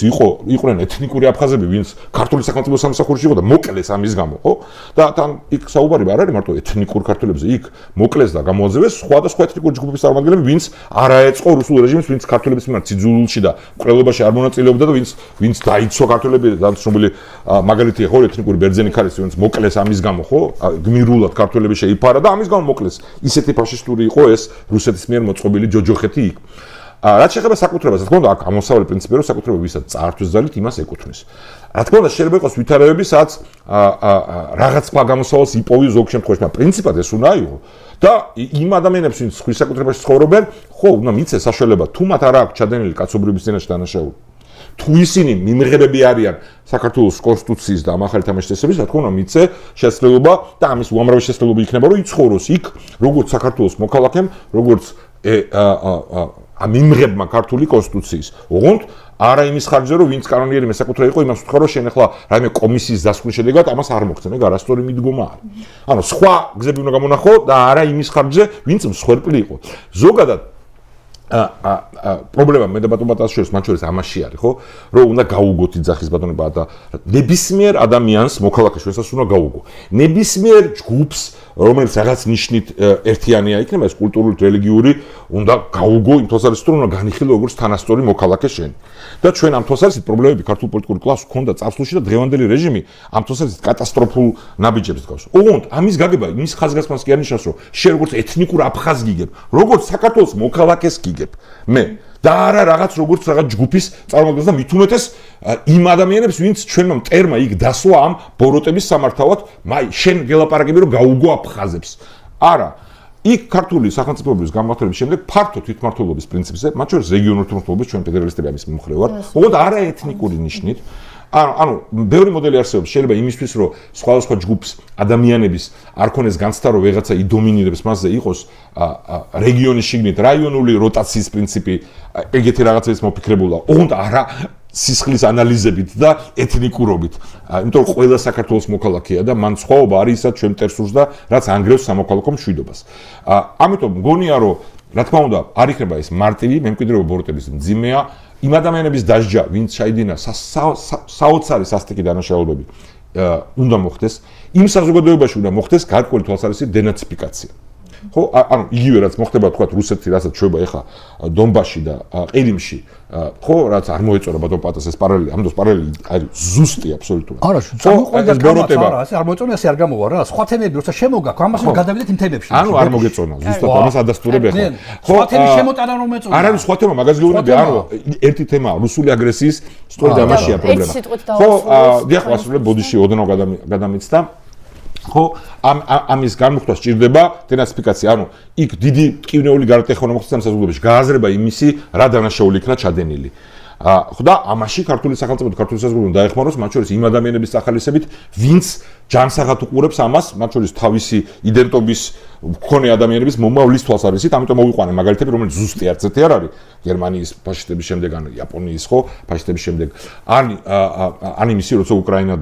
იყვნენ ეთნიკური აფხაზები, ვინც ქართული სახელმწიფო სამსახურში იყო და მოკლეს ამის გამო, ხო? და თან იქ საუბარი არ არის მარტო ეთნიკურ ქართველებზე, იქ მოკლეს და გამოაძევეს სხვადასხვა ეთნიკური ჯგუფების წარმომადგენლები, ვინც არ აეწყო რუსულ რეჟიმს, ვინც ქართველების მიმართ სიძულვილში და მკვლელობაში არ მონაწილეობდა და ვინც დაიცვა ქართველები და ცნობილი მაგალითია ხო ეთნიკური ბერძენი ქალის, ვინც მოკლეს ამის გამო, ხო? გმირულად ქართველები შეიფარა და ამის გამო მოკლეს. ისეთი ფაშისტური იყო ეს რუსეთის მიერ მოწყობილი ჯოჯოხეთი იქ. რაც შეეხება საკუთრებას, რა თქმა უნდა, აქ ამოსავალი პრინციპია, რომ საკუთრება ვისაც წაართვეს ძალით, იმას ეკუთვნის. რა თქმა უნდა, შეიძლება იყოს ვითარებები, სადაც რაღაც სხვა გამოსავალს იპოვი ზოგ შემთხვევაში, მაგრამ პრინციპად ეს უნდა იყო. და იმ ადამიანებს, ვინც ხვის საკუთრებაში ცხოვრობენ, ხო, უნდა მიცეს საშუალება, თუ მათ არ აქვს ჩადენილი კაცობრიობის წინაშე დანაშაული. თუ ისინი მიმღებები არიან საქართველოს კონსტიტუციის და ამახალი თამაშწესების, რა თქმა უნდა, მიცე შესაძლებლობა და ამის უამრავი შესაძლებლობა იქნება, რომ იცხოვროს იქ, როგორც საქართველოს მოქალაქემ, როგორც მიმღებმა ქართული კონსტიტუციის. ოღონდ არა იმის ხარჯზე, რომ ვინც კანონიერი მესაკუთრე იყო, იმას უთხრა, რომ შენ ახლა რაიმე კომისიის დასკვნის შედეგად ამას არ მოგცემ, ეგ არასწორი მიდგომა არის. ანუ სხვა გზები უნდა გამონახო და არა იმის ხარჯზე, ვინც მსხვერპლი იყო. ზოგადად პრობლემა მე და ბატონ ბატას შორის მათ შორის ამაში არის, ხო? რომ უნდა გაუგოთ იძახის ბატონობა და ნებისმიერ ადამიანს მოქალაქეს შესაძლოა უნდა გაუგო. ნებისმიერ ჯგუფს, რომელიც რაღაც ნიშნით ერთიანია იქნება, ეს კულტურული, რელიგიური, უნდა გაუგო იმ თვალსაზრისით, რომ უნდა განიხილო როგორც თანასწორი მოქალაქე შენ. და ჩვენ ამ თვალსაზრისით პრობლემები ქართულ პოლიტიკურ კლასს ჰქონდა წარსულში და დღევანდელი რეჟიმი ამ თვალსაზრისით კატასტროფულ ნაბიჯებს დგას. ოღონდ ამის გაგება იმის ხაზგასმას კი არ ნიშნავს, რომ შენ როგორც ეთნიკურ აფხაზს გიგებ, როგორც საქართველოს მოქალაქეს გიგებ. მე და არა რაღაც როგორც რაღაც ჯგუფის წარმოადგენს და მით უმეტეს იმ ადამიანებს, ვინც ჩვენმა მტერმა იქ დასვა ამ ბოროტების სამართავად, შენ გელაპარაკები რომ გაუგო აფხაზებს. არა, იქ ქართული სახელმწიფოების გამართლების შემდეგ ფართო თვითმმართველობის პრინციპზე, მათ შორის რეგიონული თვითმმართველობის ჩვენ ფედერალისტები ამის მომხრე ვართ, ოღონდ არა ეთნიკური ნიშნით. ანუ ბევრი მოდელი არსებობს შეიძლება იმისთვის რომ სხვადასხვა ჯგუფს ადამიანების არ ქონეს განცდა რომ ვეღაცა იდომინირებს მასზე იყოს რეგიონის შიგნით რაიონული როტაციის პრინციპი ეგეთი რაღაცების მოფიქრებულა ოღონდ არა სისხლის ანალიზებით და ეთნიკურობით იმიტომ რომ ყველა საქართველოს მოქალაქეა და მან სხვაობა არის ისაც ჩვენ ტერსურს და რაც ანგრევს სამოქალაქო მშვიდობას ამიტომ მგონია რომ რა თქმა უნდა არ იქნება ეს მარტივი მემკვიდრეობა ბოროტების მძიმეა იმ ადამიანების დასჯა, ვინც ჩაიდინა საოცარი სასტიკი დანაშაულებები, უნდა მოხდეს, იმ საზოგადოებაში უნდა მოხდეს გარკვეული თვალსაზრისით დენაციფიკაცია. ხო, ანუ იგივე რაც მოხდება თქვა რუსეთი, რასაც ჩვევა ეხა დონბასში და ყირიმში, ხო, რაც არ მოეწონა ბატონ პატას ეს პარალელი, ამ დროს პარალელი არის ზუსტი აბსოლუტურად. არა, ეს ბოროტება, ასე არ მოეწონა, ასე არ გამოვა რა, სხვა თემები როცა შემოგაქვს, ამას გადავიდეთ იმ თემებში. ანუ არ მოგეწონა, ზუსტად ამას ადასტურებ ეხლა. ხო, სხვა თემი შემოტანა რომ მეწონა. არ არის სხვა თემა, მაგას გეუბნები, ანუ ერთი თემა რუსული აგრესიის სწორედ ამაშია პრობლემა. ხო, დიახ, ვასრულებ ბოდიში ოდნავ გადამიცდა. ხო, ამის განმუხტვა სჭირდება დენაციფიკაცია. ანუ იქ დიდი ტკივნეული გარეთეხონა მოხდეს ამ საზოგადოებაში. გააზრება იმისი, რა დანაშაული იქნა ჩადენილი. ხო და ამაში ქართული სახელმწიფო და ქართული საზოგადოება დაეხმაროს, მათ შორის იმ ადამიანების სახალისებით, ვინც ჯანსაღად უყურებს ამას, მათ შორის თავისი იდენტობის მქონე ადამიანების მომავლის თვალსაზრისით, ამიტომ მოვიყვანე მაგალითები, რომელიც ზუსტი არც ერთი არ არის. გერმანიის ფაშისტების შემდეგ, ან იაპონიის ხო, ფაშისტების შემდეგ, ან იმისი, როცა უკრაინა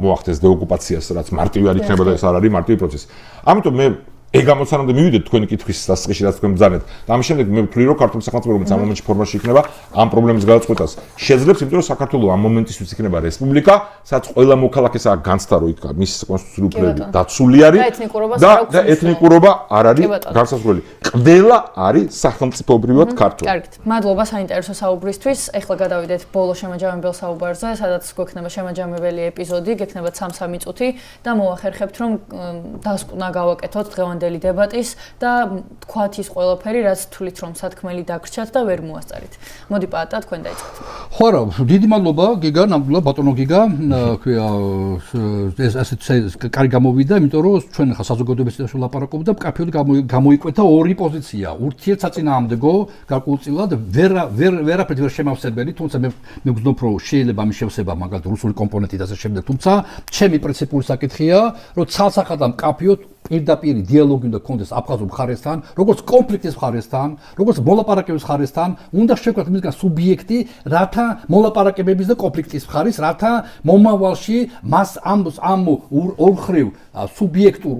მოახდეს დეოკუპაციას, რაც მარტივი არ იქნება და ეს არ არის მარტივი პროცესი. ამიტომ მე ეგ ამოცანამდე მივიდეთ თქვენი კითხვის დასაწყისში, რაც თქვენ ბრძანეთ. და ამის შემდეგ მე ვთვლი, რომ ქართული სახელმწიფო რომელიც ამ მომენტში ფორმაში იქნება, ამ პრობლემის გადაწყვეტას შეძლებს, იმიტომ რომ საქართველოს ამ მომენტისთვის იქნება რესპუბლიკა, სადაც ყველა მოქალაქესაა განცდა, რომ იქ მის კონსტიტუციური უფლებები დაცული არის და ეთნიკურობა არ არის განსაზღვრელი. ყველა არის სახელმწიფოებრივად ქართული. კარგით. მადლობა საინტერესო საუბრისთვის. ეხლა გადავიდეთ ბოლო შემაჯამებელ საუბარზე, სადაც გვექნება შემაჯამებელი ეპიზოდი, გექნებათ 3-3 წუთი და მოვახერხებთ, რომ დასკვნა გავაკეთოთ დღევანდელი დებატის და თქვათ ის ყველაფერი, რაც თulit რომ სათქმელი დაგრჩათ და ვერ მოასწარით. მოდი პატა, თქვენ დაიწყოთ. ხო რა, დიდი მადლობა გიგა, ნამდვილად ბატონო გიგა, ქვია ეს ასეთ კარგი გამოვიდა, იმიტომ რომ ჩვენ ხა საზოგადოების წინაშე ვლაპარაკობთ და კაფეოდ გამოიკვეთა ორი პოზიცია. ურთიერთსაწინააღმდეგო გარკვეულწილად ვერაფერთ ვერ შემავსებელი, თუმცა მე ვგზნობ რომ შეიძლება ამის შევსება მაგალითად რუსული კომპონენტი და ასე შემდეგ, თუმცა ჩემი პრინციპული საკითხია, რომ ცალსახად ამ კაფეოდ პირდაპირ დიალოგი უნდა კონდეს აფხაზურ მხარესთან, როგორც კონფლიქტის მხარესთან, როგორც მოლაპარაკების მხარესთან, უნდა შევქმნათ მისგან სუბიექტი, რათა მოლაპარაკებების და კონფლიქტის მხარის, რათა მომავალში მას ამ ორხრივ სუბიექტურ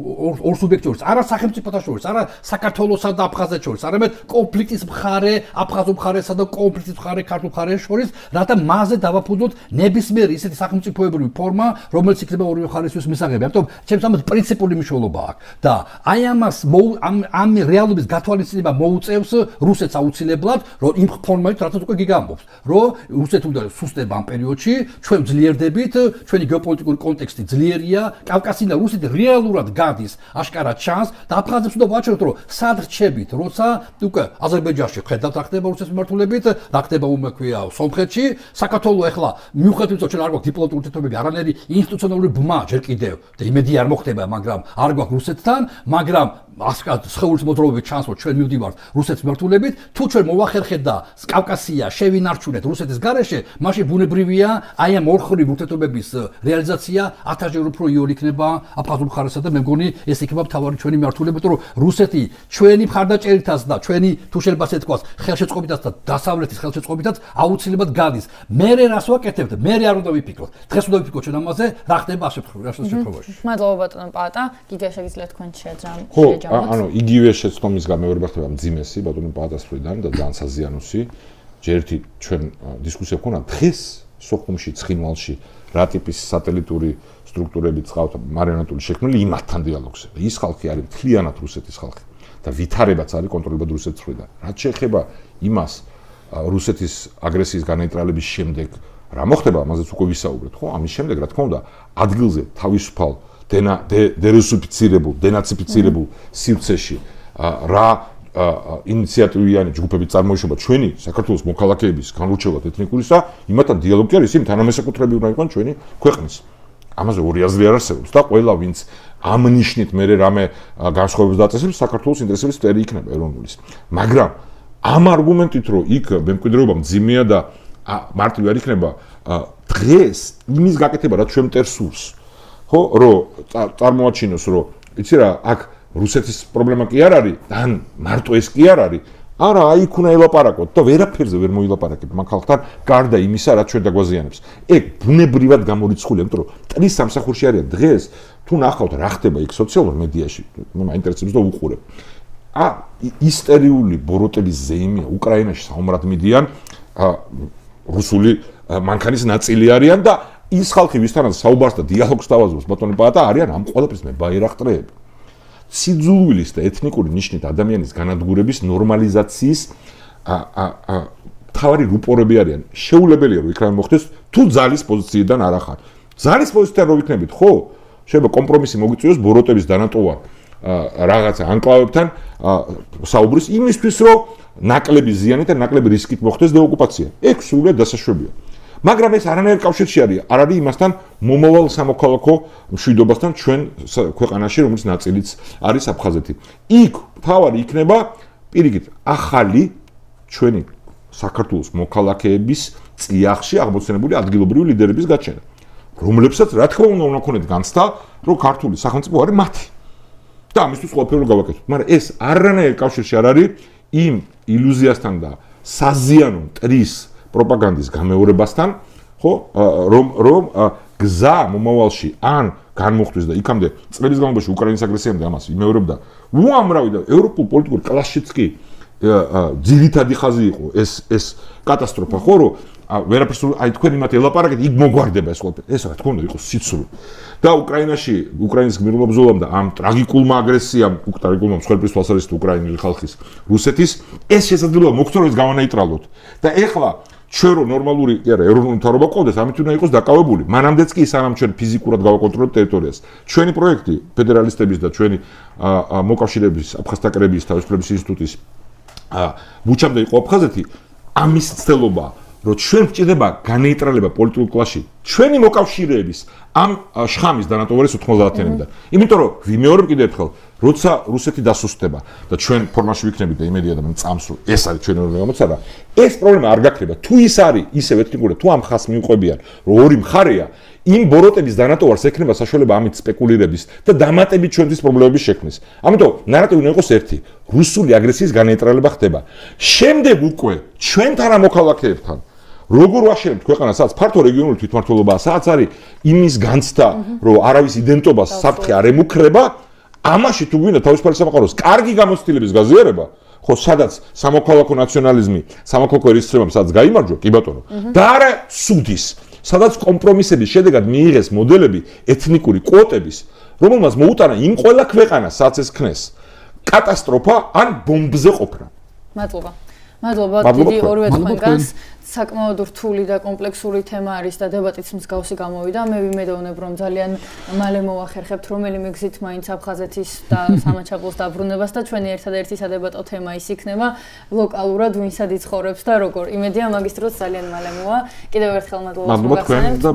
ორ სუბიექტს არა სახელმწიფოთა შორის, არა საქართველოსა და აფხაზეთს შორის, არამედ კონფლიქტის მხარე, აფხაზურ მხარესა და კონფლიქტის მხარე ქართულ მხარეს შორის, რათა მასზე დავაფუძნოთ ნებისმიერი ისეთი სახელმწიფოებრივი ფორმა, რომელიც იქნება ორივე მხარესთვის მისაღები. ამიტომ ჩემს ამას პრინციპული მნიშვნელობა აქვს. და აი ამას ამ რეალობის გათვალისწინება მოუწევს რუსეთს აუცილებლად, რომ იმ ფორმით, რასაც უკვე გიგა ამბობს, რომ რუსეთი უნდა სუსტდება ამ პერიოდში, ჩვენ ძლიერდებით, ჩვენი გეოპოლიტიკური კონტექსტი ძლიერია, კავკასიიდან რუსეთი რეალურად გადის, აშკარად ჩანს და აფხაზებს უნდა ვაჩვენოთ, რომ სად რჩებით, როცა უკვე აზერბაიჯანში ხედავთ რა ხდება რუსეთის მიმართულებით, რა ხდება უმექვია სომხეთში, საქართველოს ახლა მიუხედავად რომ ჩვენ არ გვაქვს დიპლომატიური ურთიერთობები, არანაირი ინსტიტუციონალური ბმა ჯერ კიდევ და იმედი არ მოხდება, მაგრამ არ გვაქვს რუსეთთან, მაგრამ ასკად სხეულის მოძრაობები ჩანს, რომ ჩვენ მივდივართ რუსეთის მიმართულებით, თუ ჩვენ მოვახერხეთ და კავკასია შევინარჩუნეთ რუსეთის გარეშე, მაშინ ბუნებრივია აი ამ ორხრივ ურთიერთობების რეალიზაცია 1000-ჯერ უფრო იოლი იქნება აფხაზურ მხარესა და მე მგონი ეს იქნება მთავარი ჩვენი მიმართულება, რომ რუსეთი ჩვენი მხარდაჭერითაც და ჩვენი თუ შეიძლება ასე თქვას, ხელშეწყობითაც და დასავლეთის ხელშეწყობითაც აუცილებლად გადის. მე რას ვაკეთებთ? მე არ უნდა ვიფიქროთ. დღეს უნდა ვიფიქროთ ჩვენ ამაზე, რა ხდება ამ შემთხვევაში. მადლობა ბატონო პატა, გიგა შეგიძლიათ შეგიძლიათ თქვენ შეჯამოთ? ხო, ანუ იგივე შეცდომის გამეორება ხდება მძიმესი ბატონო პატასფრიდან და ძალიან საზიანოსი. ჯერ ერთი ჩვენ დისკუსია გქონდა დღეს სოხუმში, ცხინვალში რა ტიპის სატელიტური სტრუქტურები წავთ მარიონეტული შექმნილი იმათთან დიალოგზე. ის ხალხი არის მთლიანად რუსეთის ხალხი და ვითარებაც არის კონტროლებად რუსეთის მხრიდან. რაც შეეხება იმას რუსეთის აგრესიის განეიტრალების შემდეგ რა მოხდება, ამაზეც უკვე ვისაუბრეთ, ხო? ამის შემდეგ რა თქმა უნდა, ადგილზე თავისუფალ დერუსიფიცირებულ, დენაციფიცირებულ სივრცეში რა ინიციატივიანი ჯგუფები წარმოიშობა ჩვენი საქართველოს მოქალაქეების განურჩევლად ეთნიკურისა, იმათთან დიალოგი არის, იმ თანამესაკუთრეები უნდა იყვნენ ჩვენი ქვეყნის. ამაზე ორი აზრი არ არსებობს და ყველა ვინც ამ ნიშნით მე რამე განსხვავებას დაწესებს, საქართველოს ინტერესების წერი იქნება ეროვნულის. მაგრამ ამ არგუმენტით რომ იქ მემკვიდრეობა მძიმეა და მარტივი არ იქნება დღეს იმის გაკეთება რაც ჩვენ მტერს სურს. ხო, რომ წარმოაჩინოს რომ იცი რა, აქ რუსეთის პრობლემა კი არ არის, ან მარტო ეს კი არ არის. არა, აი იქ უნდა ელაპარაკოთ და ვერაფერზე ვერ მოილაპარაკებთ მაგ ხალხთან, გარდა იმისა, რაც ჩვენ დაგვაზიანებს. ეგ ბუნებრივად გამორიცხულია, იმიტომ რომ ტრის სამსახურში არიან დღეს, თუ ნახავთ რა ხდება იქ სოციალურ მედიაში, მაინტერესებს და უყურებ. ისტერიული ბოროტების ზეიმია უკრაინაში საომრად მიდიან რუსული მანქანის ნაწილი არიან და ის ხალხი ვისთანაც საუბარს და დიალოგს თავაზობს ბატონო პაატა არიან ამ ყველაფრის მებაირახტრეები. სიძულვილის და ეთნიკური ნიშნით ადამიანის განადგურების ნორმალიზაციის თავარი რუპორები არიან. შეუძლებელია რომ იქ რამე მოხდეს თუ ძალის პოზიციიდან არ ახარ. ძალის პოზიციიდან რო ვიქნებით, ხო? შეიძლება კომპრომისი მოგვიწვიოს ბოროტების დანატოვარ რაღაცა ანკლავებთან საუბრის იმისთვის რომ ნაკლები ზიანი და ნაკლები რისკით მოხდეს დეოკუპაცია. ეგ სრულად დასაშვებია. მაგრამ ეს არანაირ კავშირში არ არის იმასთან მომავალ სამოქალაქო მშვიდობასთან ჩვენ ქვეყანაში, რომელიც ნაწილიც არის აფხაზეთი. იქ თავარი იქნება პირიქით ახალი ჩვენი საქართველოს მოქალაქეების წიაღში აღმოცენებული ადგილობრივი ლიდერების გაჩენა, რომლებსაც რა თქმა უნდა ქონდეთ განცდა, რომ ქართული სახელმწიფო არის მათი. და ამისთვის ყველაფერი გავაკეთოთ. მაგრამ ეს არანაირ კავშირში არ არის იმ ილუზიასთან და საზიანო მტრის პროპაგანდის გამეორებასთან, ხო, რომ გზა მომავალში ან განმოხდეს და იქამდე წლების განმავლობაში უკრაინის აგრესიამდე ამას იმეორებდა უამრავი და ევროპულ პოლიტიკურ კლასშიც კი ძირითადი ხაზი იყო ეს კატასტროფა, ხო, რომ ვერაფერს აი თქვენ იმათ ელაპარაკეთ, იქ მოგვარდება ეს ყველაფერი. ეს რა თქმა უნდა იყო სიცრუე. და უკრაინაში, უკრაინის გმირულ ბრძოლამ და ამ ტრაგიკულმა აგრესიამ, ტრაგიკულმა მსხვერპლის თვალსაზრისით უკრაინელი ხალხის, რუსეთის ეს შესაძლებლობა მოგვწონს რომ გავანაიტრალოთ. და ეხლა ჩვენ რო ნორმალური, კი არა, ეროვნული მთავრობა ყავდეს, ამით უნდა იყოს დაკავებული. მანამდეც კი სანამ ჩვენ ფიზიკურად გავაკონტროლებთ ტერიტორიას. ჩვენი პროექტი, ფედერალისტების და ჩვენი მოკავშირეების, აფხაზთაკრების თავისუფლების ინსტიტუტის ბუჩამდე იყო აფხაზეთი, ამის ცდელობა რომ ჩვენ გვჭირდება განეიტრალება პოლიტიკურ კლასში ჩვენი მოკავშირეების ამ შხამის დანატოვარი 90-იანებიდან. იმიტომ რომ ვიმეორებ კიდევ ერთხელ, როცა რუსეთი დასუსტდება და ჩვენ ფორმაში ვიქნებით და იმედია და მე წამს რომ ეს არის ჩვენი ეროვნული გამოცადა, ეს პრობლემა არ გაქრება. თუ ის არის ისევ ეთნიკური, თუ ამ ხაზს მიუყვებიან, რომ ორი მხარეა, იმ ბოროტების დანატოვარს ექნება საშუალება ამით სპეკულირების და დამატებით ჩვენთვის პრობლემების შექმნის. ამიტომ ნარატივი უნდა იყოს ერთი, რუსული აგრესიის განეიტრალება ხდება. შემდეგ უკვე ჩვენთან ამ მოქალაქეებთან როგორ ვაშენებთ ქვეყანას, სადაც ფართო რეგიონული თვითმმართველობაა, სადაც არის იმის განცდა, რომ არავის იდენტობას საფრთხე არ ემუქრება, ამაში თუ გვინდა თავისუფალი სამყაროს კარგი გამოცდილების გაზიარება, ხო, სადაც სამოქალაქო ნაციონალიზმი, სამოქალაქო ერისთავება, სადაც გაიმარჯვა, კი ბატონო, და არა სუდის, სადაც კომპრომისების შედეგად მიიღეს მოდელები ეთნიკური კვოტების, რომელმაც მოუტანა იმ ყველა ქვეყანას, სადაც ეს ქნეს, კატასტროფა ან ბომბზე ყოფნა. მადლობა. მადლობა დიდი ორივე თქვენგანს. საკმაოდ რთული და კომპლექსური თემა არის და დებატიც მსგავსი გამოვიდა. მე ვიმედოვნებ, რომ ძალიან მალე მოახერხებთ რომელიმე გზით მაინც აფხაზეთის და სამაჩაბლოს დაბრუნებას და ჩვენი ერთადერთი სადებატო თემა ის იქნება ლოკალურად ვინსად იცხოვრებს და როგორ. იმედია მაგის დროს ძალიან მალე მოვა. კიდევ ერთხელ მადლობა თქვენ და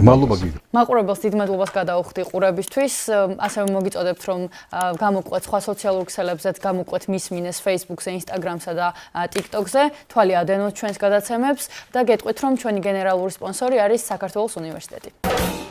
მადლობა გიგ. მაყურებელს დიდ მადლობას გადაუხდი ყურებისთვის. ასევე მოგიწოდებთ, რომ გამოყვეთ სხვა სოციალურ ქსელებზეც, გამოყვეთ მისმინეს Facebook-ზე, Instagram-სა და TikTok-ზე. თვალი ადენოთ ჩვენს გადაცემებს და გეტყვით, რომ ჩვენი გენერალური სპონსორი არის საქართველოს უნივერსიტეტი.